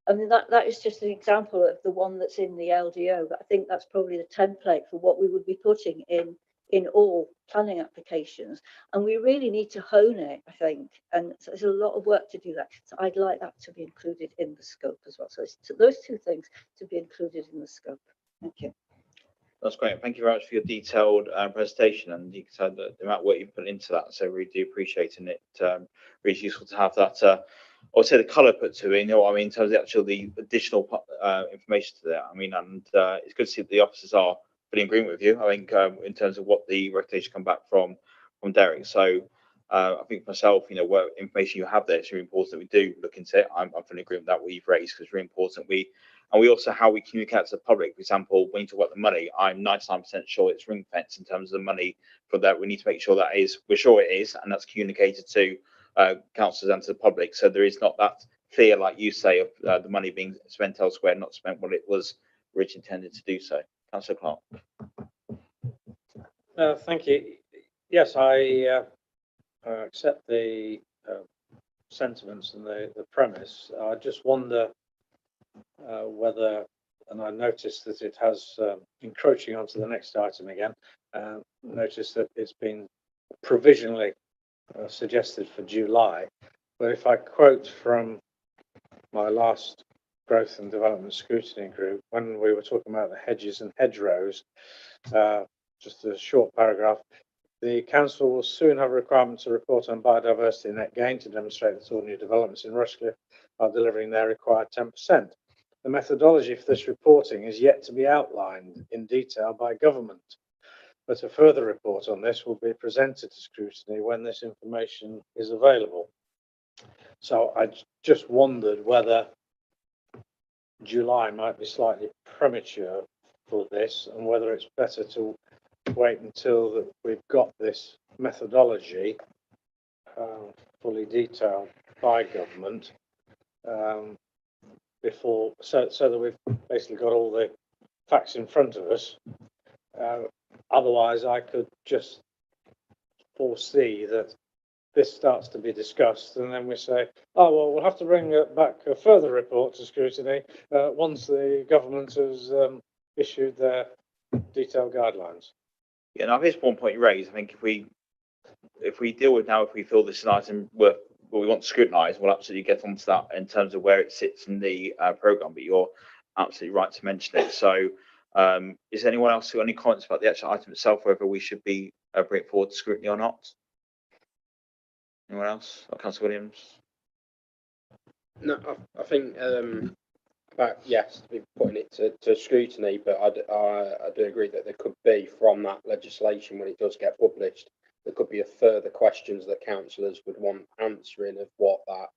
I mean, that is just an example of the one that's in the LDO, but I think that's probably the template for what we would be putting in all planning applications. And we really need to hone it, I think. And so there's a lot of work to do that. So I'd like that to be included in the scope as well. So those 2 things to be included in the scope. Thank you. That's great. Thank you very much for your detailed presentation, and you can tell the amount of work you put into that. So we do appreciate it. Really useful to have that or say the colour put to it, you know what I mean, in terms of the additional information to that. I mean, and it's good to see that the officers are fully in agreement with you. I think in terms of what the recommendation come back from Derek. So I think myself, you know, what information you have there, it's really important that we do look into it. I'm fully in agreement with that what you've raised because it's really important. We also how we communicate to the public. For example, when you talk about the money, I'm 99% sure it's ring fence in terms of the money for that. We need to make sure that we're sure it is, and that's communicated to councillors and to the public. So there is not that fear, like you say, of the money being spent elsewhere, not spent what it was originally intended to do so. Councillor Clark. Thank you. Yes, I accept the sentiments and the premise. I just wonder whether, and I noticed that it has encroaching onto the next item again. Notice that it's been provisionally suggested for July, but if I quote from my last growth and development scrutiny group, when we were talking about the hedges and hedgerows, just a short paragraph, the council will soon have a requirement to report on biodiversity net gain to demonstrate that all new developments in Rushcliffe are delivering their required 10%. The methodology for this reporting is yet to be outlined in detail by government, but a further report on this will be presented to scrutiny when this information is available. So I just wondered whether July might be slightly premature for this and whether it's better to wait until that we've got this methodology fully detailed by government before, so that we've basically got all the facts in front of us. Otherwise, I could just foresee that this starts to be discussed, and then we say, "Oh well, we'll have to bring back a further report to scrutiny once the government has issued their detailed guidelines." Yeah, now here's one point you raised. I think if we deal with now, if we feel this is an item worth what we want to scrutinise, we'll absolutely get onto that in terms of where it sits in the programme. But you're absolutely right to mention it. So, is anyone else got any comments about the actual item itself, whether we should be bring it forward to scrutiny or not? Anyone else? Councillor Williams. No, I think about yes, to be putting it to scrutiny, but I do agree that there could be from that legislation when it does get published, there could be a further questions that councillors would want answering of what that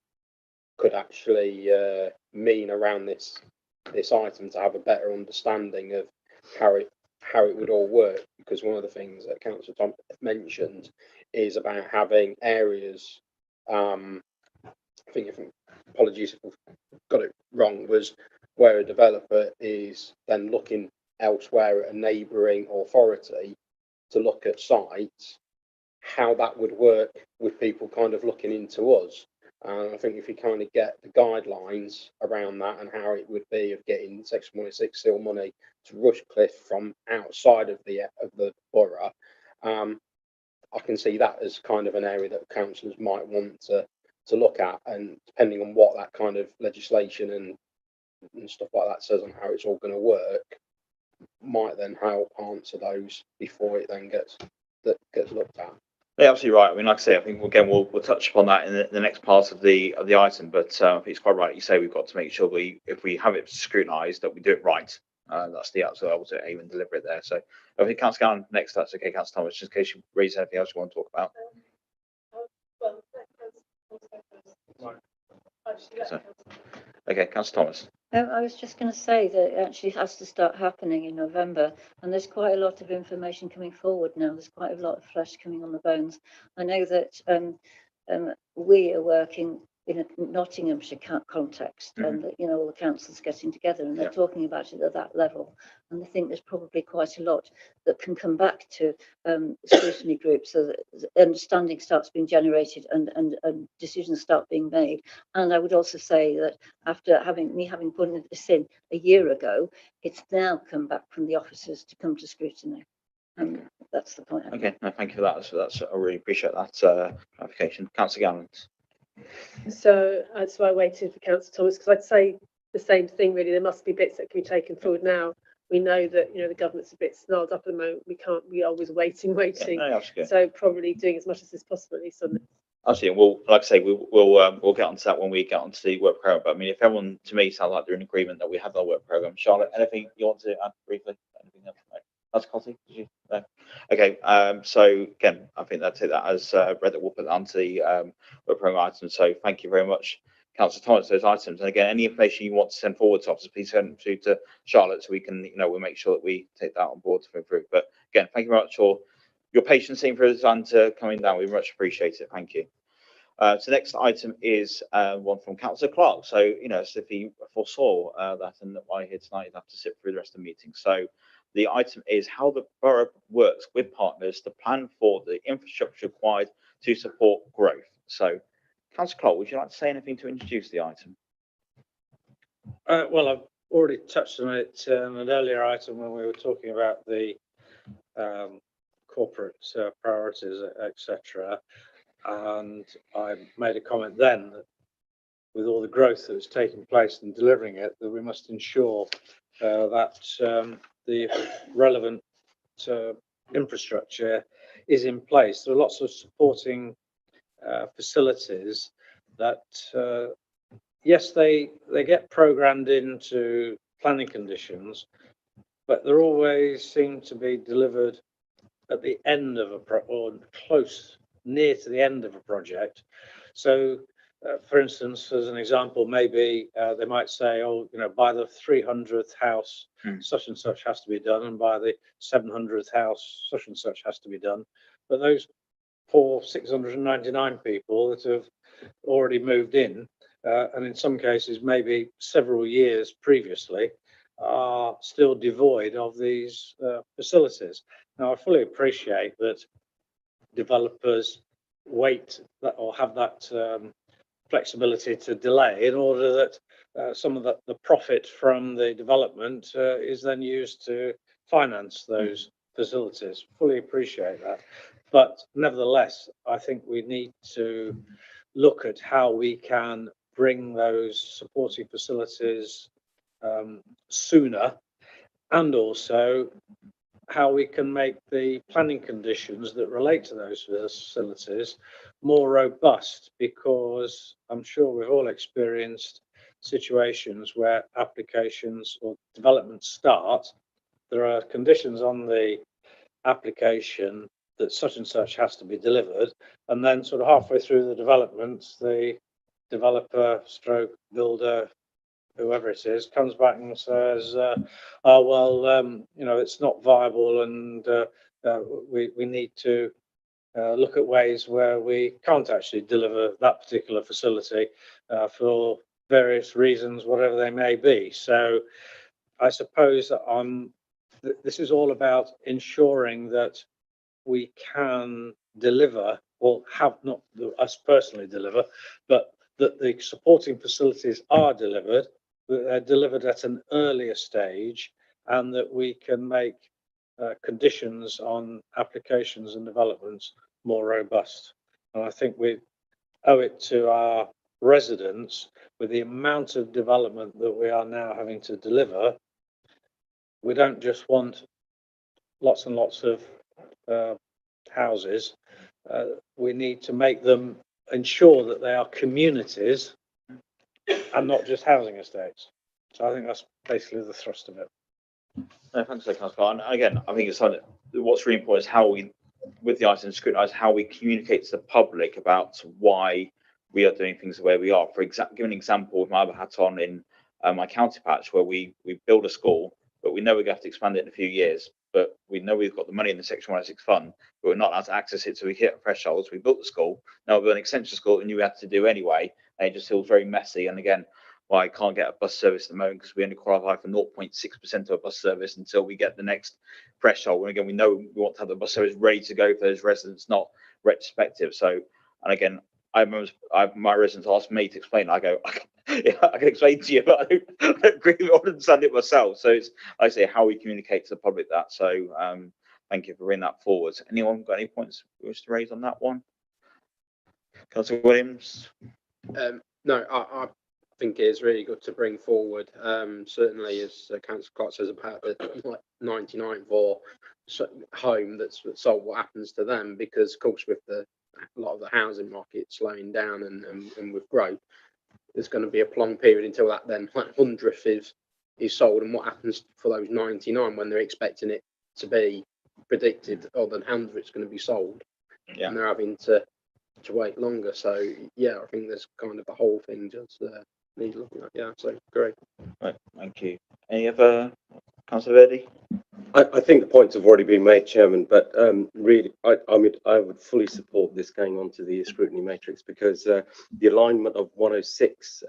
could actually mean around this item to have a better understanding of how it would all work. Because one of the things that Councillor Tom mentioned is about having areas. Apologies if I've got it wrong, was where a developer is then looking elsewhere at a neighbouring authority to look at sites, how that would work with people kind of looking into us. And I think if you kind of get the guidelines around that and how it would be of getting Section 106 seal money to Rushcliffe from outside of the borough, I can see that as kind of an area that councillors might want to look at, and depending on what that kind of legislation and stuff like that says on how it's all going to work, might then help answer those before it then gets looked at. Yeah, absolutely right. I mean, like I say, I think again we'll touch upon that in the next part of the item. But I think it's quite right. You say we've got to make sure if we have it scrutinised, that we do it right. That's the absolute aim and deliver it there. So I think Councillor Gannon next. That's okay, Councillor Thomas. Just in case you raise anything else you want to talk about. So, okay, Councillor Thomas. I was just going to say that it actually has to start happening in November, and there's quite a lot of information coming forward now. There's quite a lot of flesh coming on the bones. I know that we are working in a Nottinghamshire context, and you know, all the councils getting together and they're talking about it at that level. And I think there's probably quite a lot that can come back to scrutiny groups, so that understanding starts being generated and decisions start being made. And I would also say that after having put this in a year ago, it's now come back from the officers to come to scrutiny. That's the point. Okay, no, thank you for that. So I really appreciate that clarification. Councillor Gannon. So that's why I waited for Councillor Thomas, because I'd say the same thing really. There must be bits that can be taken forward now. We know that, you know, the government's a bit snarled up at the moment. We are always waiting. Yeah, no, So probably doing as much as is possible at least on this. Actually, like I say, we'll get onto that when we get onto the work program. But I mean, if everyone to me sounds like they're in agreement that we have our work program. Charlotte, anything you want to add briefly? Anything else? No. That's Cotty. Did you? No. Okay. So again, I think that's it. That as read that we'll put that onto the work program items. So thank you very much, Councillor Thomas, those items. And again, any information you want to send forward to us, please send them through to Charlotte so we can, we'll make sure that we take that on board to improve. But again, thank you very much for your patience in for us and coming down. We much appreciate it. Thank you. So the next item is one from Councillor Clark. So, as if he foresaw that and why you're here tonight, you'd have to sit through the rest of the meeting. So the item is how the borough works with partners to plan for the infrastructure required to support growth. So, Councillor Clark, would you like to say anything to introduce the item? Well, I've already touched on it in an earlier item when we were talking about the corporate priorities, etc. And I made a comment then that with all the growth that was taking place and delivering it, that we must ensure that the relevant infrastructure is in place. There are lots of supporting facilities that, yes, they get programmed into planning conditions, but they always seem to be delivered at the end of or close, near to the end of a project. So, for instance, as an example, maybe they might say, oh, by the 300th house, such and such has to be done, and by the 700th house, such and such has to be done. But those poor 699 people that have already moved in, and in some cases, maybe several years previously, are still devoid of these facilities. Now, I fully appreciate that developers wait or have that flexibility to delay in order that some of the profit from the development is then used to finance those facilities. Fully appreciate that. But nevertheless, I think we need to look at how we can bring those supporting facilities sooner, and also how we can make the planning conditions that relate to those facilities more robust, because I'm sure we've all experienced situations where applications or developments start. There are conditions on the application that such and such has to be delivered, and then sort of halfway through the development, the developer stroke builder, whoever it is, comes back and says, oh, well, it's not viable, and we need to look at ways where we can't actually deliver that particular facility for various reasons, whatever they may be. So I suppose that this is all about ensuring that we can deliver, or have not us personally deliver, but that the supporting facilities are delivered, that they're delivered at an earlier stage, and that we can make conditions on applications and developments more robust. And I think we owe it to our residents, with the amount of development that we are now having to deliver. We don't just want lots and lots of houses. We need to make them, ensure that they are communities and not just housing estates. So I think that's basically the thrust of it. No, thanks, Councillor. And again, I think it's something, what's really important is how we, with the item, scrutinise how we communicate to the public about why we are doing things the way we are. For example, give an example with my other hat on in my county patch, where we build a school, but we know we're going to have to expand it in a few years. But we know we've got the money in the Section 106 fund, but we're not allowed to access it. So we hit thresholds. We built the school. Now we've got an extension school that we knew we had to do anyway. And it just feels very messy. And again, I can't get a bus service at the moment because we only qualify for 0.6% of a bus service until we get the next threshold. And again, we know we want to have the bus service ready to go for those residents, not retrospective. So, and again, my residents ask me to explain. I go, yeah, I can explain to you, but I don't agree with it, I understand it myself. So it's, like I say, how we communicate to the public that. So thank you for bringing that forward. Anyone got any points you wish to raise on that one? Councillor Williams? No, I think it is really good to bring forward. Certainly, as Councillor Clark says about the 99 for home that's sold, what happens to them? Because, of course, with the a lot of the housing market slowing down and with growth, there's going to be a prolonged period until that then 100th is sold. And what happens for those 99 when they're expecting it to be predicted, or the 100th's going to be sold, and they're having to wait longer. So yeah, I think there's kind of the whole thing just need looking at. Yeah, so great. Right, thank you. Any other, Councillor Verdi? I think the points have already been made, Chairman, but really, I mean, I would fully support this going on to the scrutiny matrix, because the alignment of 106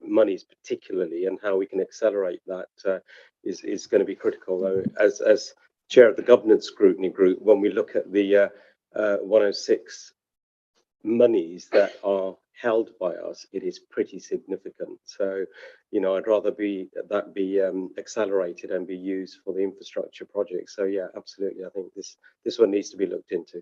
monies particularly, and how we can accelerate that is going to be critical. Though, as chair of the governance scrutiny group, when we look at the 106 monies that are held by us, it is pretty significant. So, you know, I'd rather that be accelerated and be used for the infrastructure projects. So yeah, absolutely. I think this one needs to be looked into.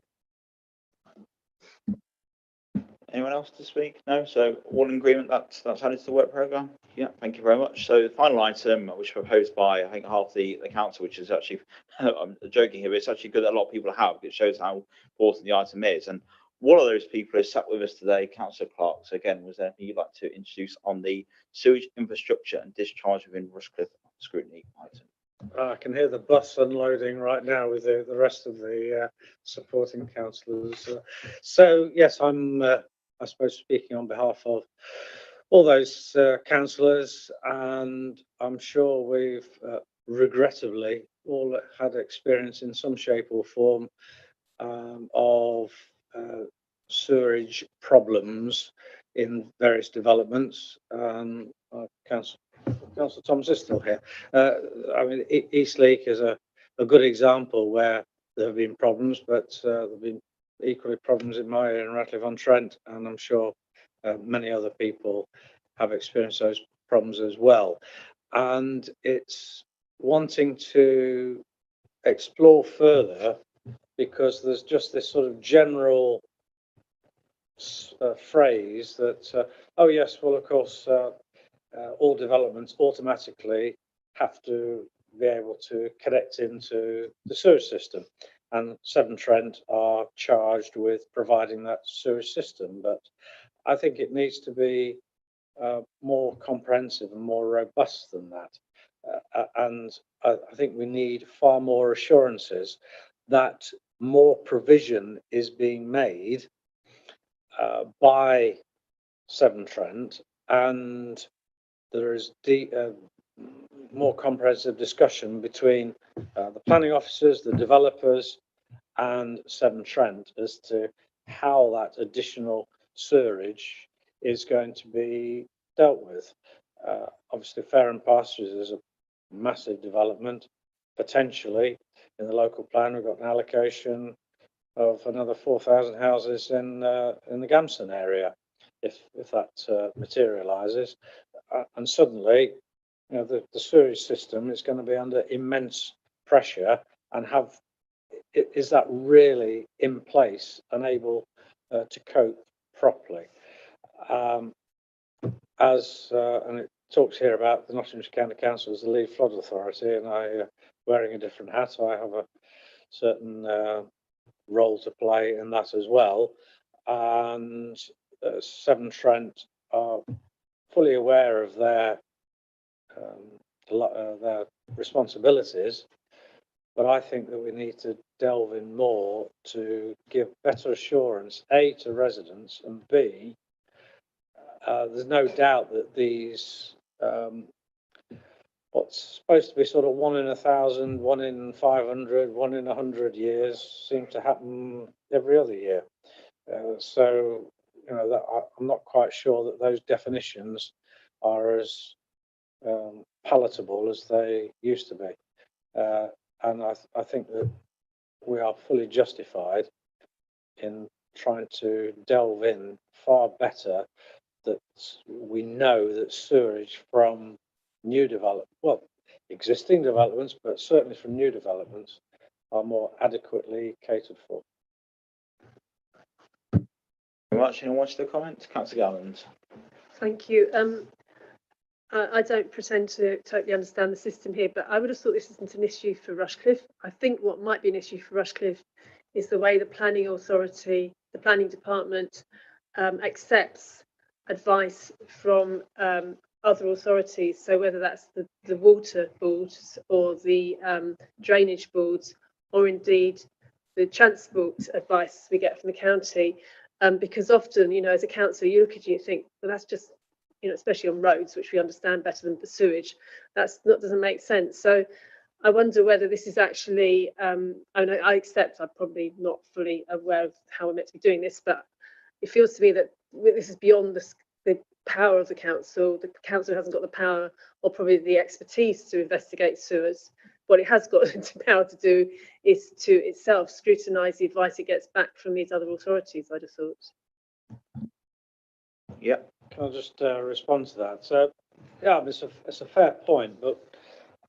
Anyone else to speak? No? So all in agreement that's added to the work programme? Yeah, thank you very much. So the final item, which was proposed by, I think, half the council, which is actually, I'm joking here, but it's actually good that a lot of people have. It shows how important the item is. And one of those people is sat with us today, Councillor Clark. So again, was there anything you'd like to introduce on the sewage infrastructure and discharge within Rushcliffe scrutiny item? I can hear the bus unloading right now with the rest of the supporting councillors. So yes, I'm, I suppose, speaking on behalf of all those councillors, and I'm sure we've regrettably all had experience in some shape or form of sewerage problems in various developments. Councillor Thomas is still here. I mean, Eastleigh is a good example where there have been problems, but there have been equally problems in my area in Ratcliffe-on-Trent, and I'm sure many other people have experienced those problems as well. And it's wanting to explore further, because there's just this sort of general phrase that, oh yes, well, of course, all developments automatically have to be able to connect into the sewage system, and Severn Trent are charged with providing that sewage system. But I think it needs to be more comprehensive and more robust than that. And I think we need far more assurances that more provision is being made by Severn Trent, and there is more comprehensive discussion between the planning officers, the developers, and Severn Trent as to how that additional sewerage is going to be dealt with. Obviously, Fair and Pastures is a massive development. Potentially, in the local plan, we've got an allocation of another 4,000 houses in the Gamston area, if that materialises. And suddenly, you know, the sewage system is going to be under immense pressure, and is that really in place and able to cope properly? And it talks here about the Nottinghamshire County Council as the lead flood authority, and I, wearing a different hat, so I have a certain role to play in that as well. And Severn Trent are fully aware of their responsibilities, but I think that we need to delve in more to give better assurance, A, to residents, and B, there's no doubt that these what's supposed to be sort of 1 in 1,000, 1 in 500, 1 in 100 years seem to happen every other year. So, you know, that I'm not quite sure that those definitions are as palatable as they used to be. And I think that we are fully justified in trying to delve in far better, that we know that sewerage from new existing developments, but certainly from new developments, are more adequately catered for. Very much. Anyone wants to comment? Councillor Garland. Thank you. I don't pretend to totally understand the system here, but I would have thought this isn't an issue for Rushcliffe. I think what might be an issue for Rushcliffe is the way the planning authority the planning department accepts advice from other authorities. So whether that's the water boards or the drainage boards, or indeed the transport advice we get from the county, because often, you know, as a council, you look at it, you think, well, that's just, you know, especially on roads, which we understand better than the sewage, doesn't make sense. So I wonder whether this is actually, I accept I'm probably not fully aware of how we're meant to be doing this, but it feels to me that this is beyond the power of the council. The council hasn't got the power or probably the expertise to investigate sewers. What it has got the power to do is to itself scrutinise the advice it gets back from these other authorities, I'd have thought. Yeah. Can I just respond to that? So, yeah, it's a fair point, but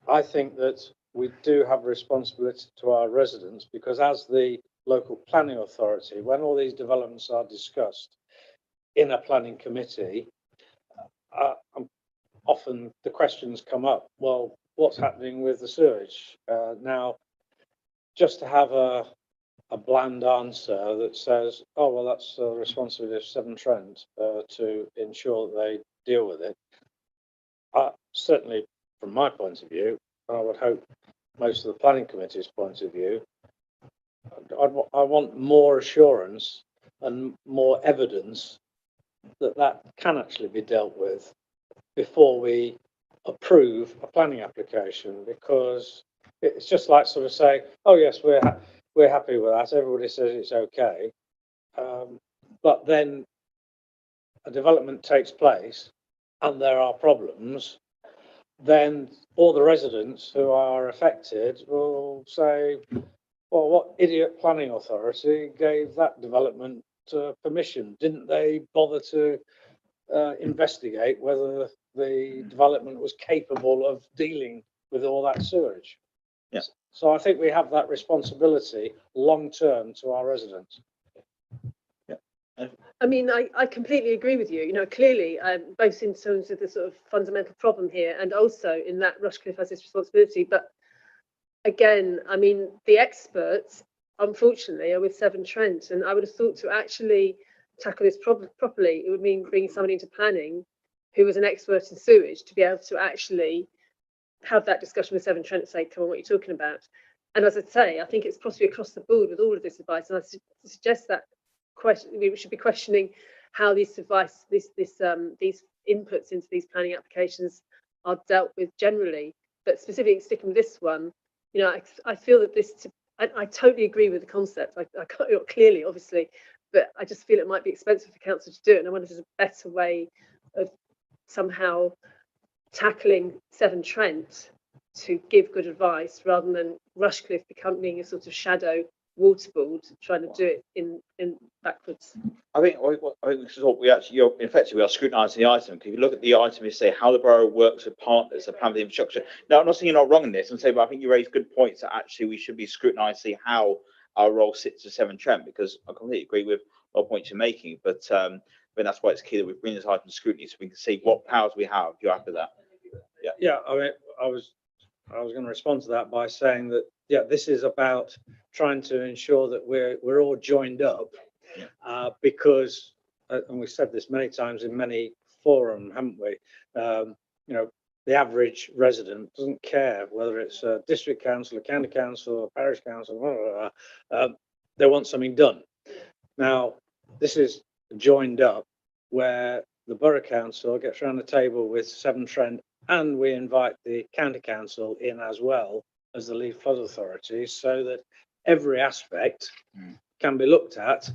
I think that we do have a responsibility to our residents, because as the local planning authority, when all these developments are discussed in a planning committee, often the questions come up, well, what's happening with the sewage? Now, just to have a bland answer that says, oh, well, that's the responsibility of Severn Trent to ensure that they deal with it. Certainly, from my point of view, I would hope most of the planning committee's point of view, I want more assurance and more evidence that that can actually be dealt with before we approve a planning application, because it's just like sort of saying, oh yes, we're happy with that, everybody says it's okay, but then a development takes place and there are problems, then all the residents who are affected will say, well, what idiot planning authority gave that development permission? Didn't they bother to investigate whether the development was capable of dealing with all that sewage? Yes. So I think we have that responsibility long term to our residents. I mean, I completely agree with you. You know, clearly, both in terms of the sort of fundamental problem here, and also in that Rushcliffe has this responsibility. But again, I mean, the experts, unfortunately, are with Severn Trent, and I would have thought to actually tackle this problem properly, it would mean bringing somebody into planning who was an expert in sewage to be able to actually have that discussion with Severn Trent and say, come on, what are you talking about? And as I say, I think it's possibly across the board with all of this advice, and I suggest that we should be questioning how these advice, these inputs into these planning applications are dealt with generally, but specifically sticking with this one, you know, I feel that I totally agree with the concept. I can't, clearly, obviously, but I just feel it might be expensive for council to do it, and I wonder if there's a better way of somehow tackling Severn Trent to give good advice rather than Rushcliffe becoming a sort of shadow water board trying to do it in backwards. I think this is what we actually, effectively, we are scrutinising the item. If you look at the item, you say how the borough works with partners, the plan for the infrastructure. Now, I'm not saying you're not wrong in this, but I think you raise good points that actually we should be scrutinising how our role sits to Severn Trent, because I completely agree with all points you're making. But that's why it's key that we bring this item to scrutiny so we can see what powers we have. You're happy with that? Yeah. Yeah, I mean, I was going to respond to that by saying that, yeah, this is about trying to ensure that we're all joined up, because, and we've said this many times in many forums, haven't we? You know, the average resident doesn't care whether it's a district council, a county council, a parish council, blah, blah, blah. They want something done. Now, this is joined up where the borough council gets around the table with Severn Trent, and we invite the county council in as well as the lead flood authority, so that every aspect can be looked at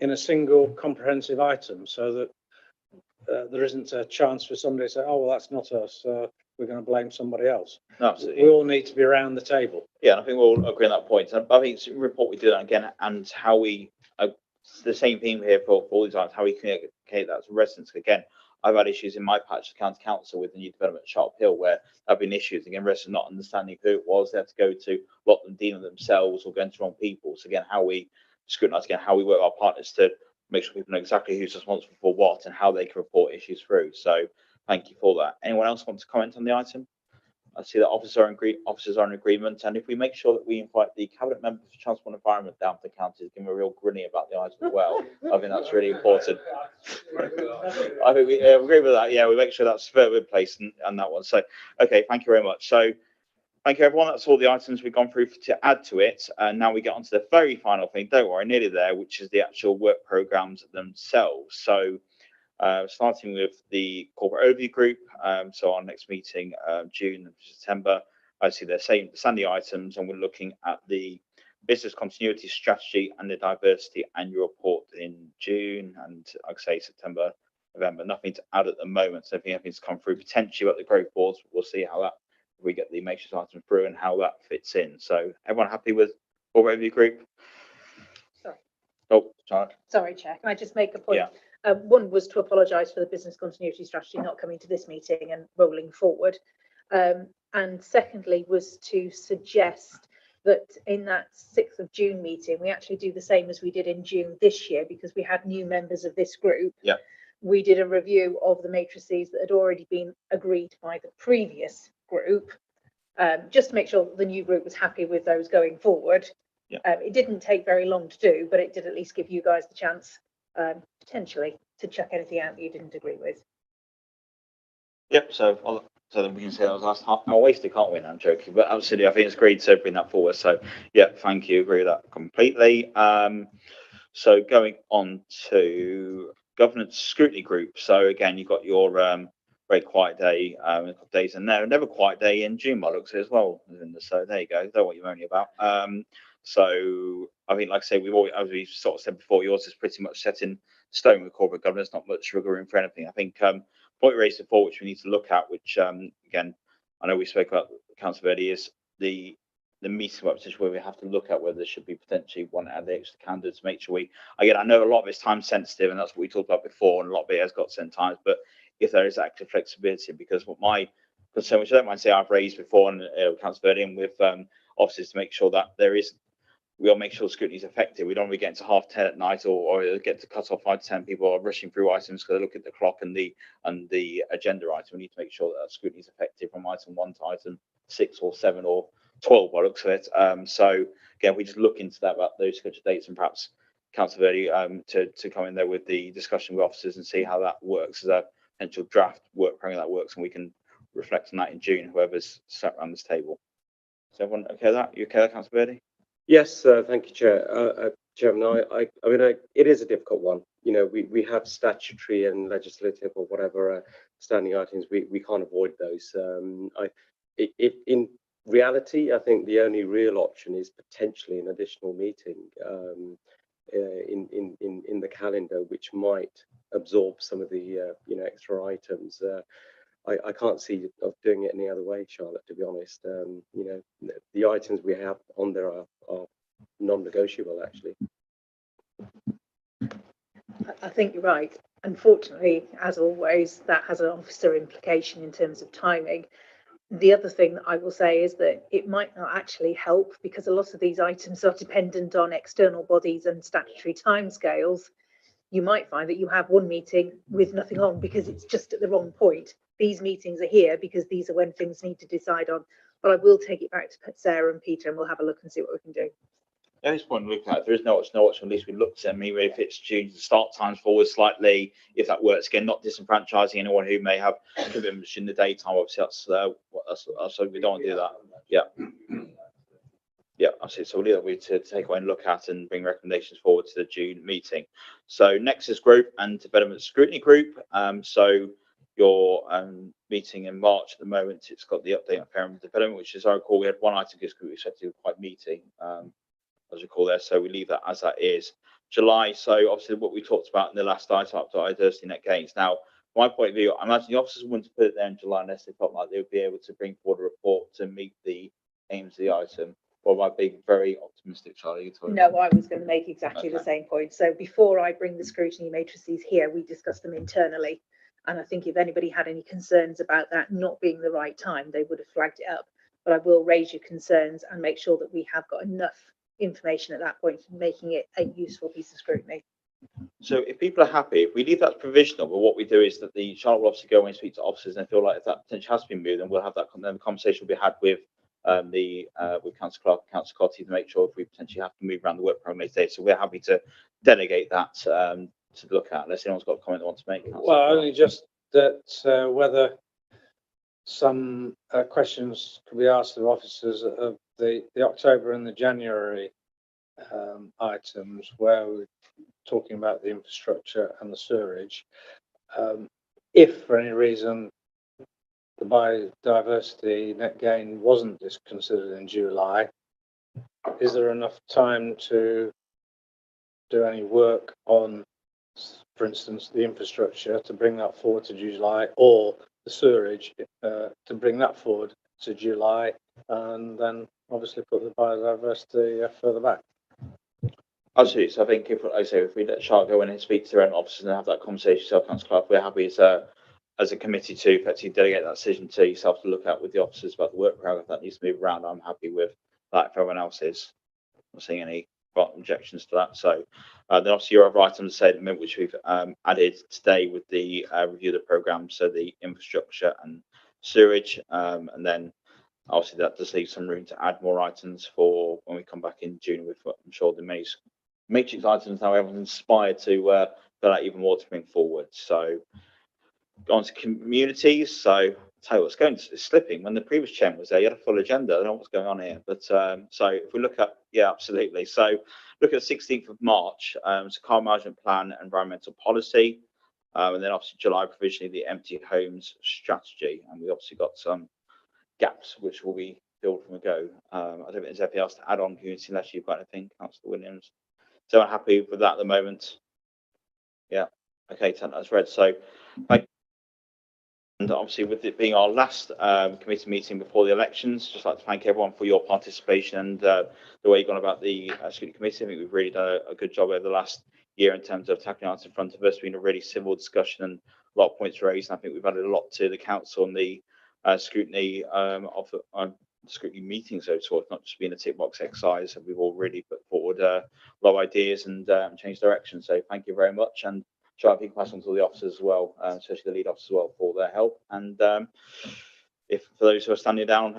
in a single comprehensive item, so that there isn't a chance for somebody to say, oh, well, that's not us, we're going to blame somebody else. No, absolutely. We all need to be around the table. Yeah, and I think we'll all agree on that point. And I think it's a report we did again, and how we, the same theme here for all these items, how we communicate that to residents. Again, I've had issues in my patch of county council with the new development at Sharp Hill, where there have been issues, again, residents not understanding who it was. They had to go to a lot of them dealing themselves or going to wrong people. So again, how we scrutinise, again, how we work with our partners to make sure people know exactly who's responsible for what and how they can report issues through. So thank you for that. Anyone else want to comment on the item? I see that officers are in agreement, and if we make sure that we invite the cabinet member for transport and environment down to the county, give him a real grinny about the item as well. I think that's really important. I think we agree with that. Yeah, we make sure that's fair in place and that one. So, okay, thank you very much. So, thank you everyone. That's all the items we've gone through to add to it. And now we get on to the very final thing. Don't worry, nearly there, which is the actual work programs themselves. So, starting with the corporate overview group. So our next meeting, June and September, I see the same standing items, and we're looking at the business continuity strategy and the diversity annual report in June, and like I say, September, November. Nothing to add at the moment. So if anything's come through potentially about the growth boards, we'll see how that, if we get the matrix items through and how that fits in. So everyone happy with corporate overview group? Sorry. Oh, Charlotte. Sorry, Chair. Can I just make a point? Yeah. One was to apologise for the business continuity strategy not coming to this meeting and rolling forward. And secondly was to suggest that in that 6th of June meeting, we actually do the same as we did in June this year, because we had new members of this group. Yeah. We did a review of the matrices that had already been agreed by the previous group, just to make sure that the new group was happy with those going forward. Yeah. It didn't take very long to do, but it did at least give you guys the chance potentially to chuck anything out that you didn't agree with. Yep. So then we can say that was last half hour wasted, can't we? No, I'm joking, but absolutely, I think it's great to bring that forward. So yeah, thank you. Agree with that completely. So going on to governance scrutiny group. So again, you've got your very quiet day, a couple of days, and never quiet day in June, by the looks of it as well. So there you go. Don't know what you're moaning about. So I think, like I say, we've always, as we sort of said before, yours is pretty much set in stone with corporate governance, not much wiggle room for anything. I think point raised before, which we need to look at, which again, I know we spoke about Councillor Verdi, is the meeting position where we have to look at whether there should be potentially one out of the extra candidates to make sure again, I know a lot of it's time sensitive, and that's what we talked about before, and a lot of it has got certain times, but if there is active flexibility, because what my concern, which I don't mind saying I've raised before, and Councillor Verdi, and with officers, to make sure that we'll make sure scrutiny is effective. We don't want to get into 10:30 at night or get to cut off 5 to 10 people are rushing through items because they look at the clock and the agenda item. We need to make sure that scrutiny is effective from item 1 to item 6 or 7 or 12 by the looks of it. So again, we just look into that about those scheduled dates, and perhaps Councillor Verdi to come in there with the discussion with officers and see how that works as a potential draft work program that works, and we can reflect on that in June, whoever's sat around this table. Is everyone okay with that? You okay with that, Councillor Verdi? Yes, thank you, Chair. Chairman, I mean, it is a difficult one. You know, we have statutory and legislative or whatever standing items. We can't avoid those. In reality, I think the only real option is potentially an additional meeting in the calendar, which might absorb some of the extra items. I can't see of doing it any other way, Charlotte, to be honest. You know, the items we have on there are non-negotiable, actually. I think you're right. Unfortunately, as always, that has an officer implication in terms of timing. The other thing that I will say is that it might not actually help, because a lot of these items are dependent on external bodies and statutory timescales. You might find that you have one meeting with nothing on because it's just at the wrong point. These meetings are here because these are when things need to decide on. But I will take it back to Sarah and Peter, and we'll have a look and see what we can do. At this point, look at there is no option. At least we looked at maybe if it's June, start times forward slightly, if that works. Again, not disenfranchising anyone who may have commitments in the daytime. Obviously, that's so we don't want to do that. Yeah, absolutely. So we'll leave that with to take away and look at and bring recommendations forward to the June meeting. So Nexus Group and Development Scrutiny Group. So your meeting in March at the moment, it's got the update on parent development, which, as I recall, we had one item because we expected quite meeting, as I recall there. So we leave that as that is. July. So obviously what we talked about in the last item up to diversity net gains. Now, from my point of view, I imagine the officers wouldn't put it there in July unless they felt like they would be able to bring forward a report to meet the aims of the item. Or am I being very optimistic, Charlie? No, I was going to make exactly the same point. So before I bring the scrutiny matrices here, we discuss them internally. And I think if anybody had any concerns about that not being the right time, they would have flagged it up. But I will raise your concerns and make sure that we have got enough information at that point, making it a useful piece of scrutiny. So if people are happy, if we leave that provisional, but what we do is that the Charlotte will obviously go and speak to officers and feel like if that potential has been moved, then we'll have that, then the conversation will be had with with Councillor Clark and Councillor Cotty to make sure if we potentially have to move around the work programme later today. So we're happy to delegate that to look at, unless anyone's got a comment they want to make. Councillor Well, Clark. only just that whether some questions could be asked of officers of the October and the January items where we're talking about the infrastructure and the sewerage. If for any reason the biodiversity net gain wasn't considered in July, is there enough time to do any work on, for instance, the infrastructure to bring that forward to July, or the sewerage to bring that forward to July, and then obviously put the biodiversity further back? Absolutely. So I think if I say if we let Charlotte go in and speak to their own officers and have that conversation yourself, Councillor Clark, we're happy as a committee to effectively delegate that decision to yourself to look at with the officers about the work program. If that needs to move around, I'm happy with that. If everyone else is, I'm not seeing any objections to that. So then obviously your other items say at the moment, which we've added today with the review of the program, so the infrastructure and sewage, and then obviously that does leave some room to add more items for when we come back in June with, I'm sure, the matrix items now everyone's inspired to fill out even more to bring forward. So on to communities. So I'll tell you what's going, it's slipping. When the previous chairman was there, you had a full agenda. I don't know what's going on here, but so if we look at, yeah, absolutely. So look at the 16th of March, so car management plan, environmental policy, and then obviously July provisionally the empty homes strategy, and we obviously got some gaps which will be filled from a go. I don't think there's anything else to add on community unless you've got anything, Councillor Williams. So I'm happy with that at the moment. Yeah. Okay, that's read. So and obviously with it being our last committee meeting before the elections, just like to thank everyone for your participation and the way you've gone about the scrutiny committee. I think we've really done a good job over the last year in terms of tackling items in front of us. It's been a really civil discussion and a lot of points raised. And I think we've added a lot to the council and the scrutiny of the scrutiny meeting, so it's not just been a tick box exercise. We've all really put forward a lot of ideas and changed direction. So thank you very much, and try to pass on to the officers as well, especially the lead officers as well, for their help. And if for those who are standing down,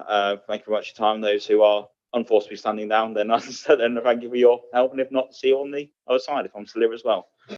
thank you very much for your time. Those who are unfortunately standing down, then thank you for your help. And if not, see you on the other side if I'm still here as well.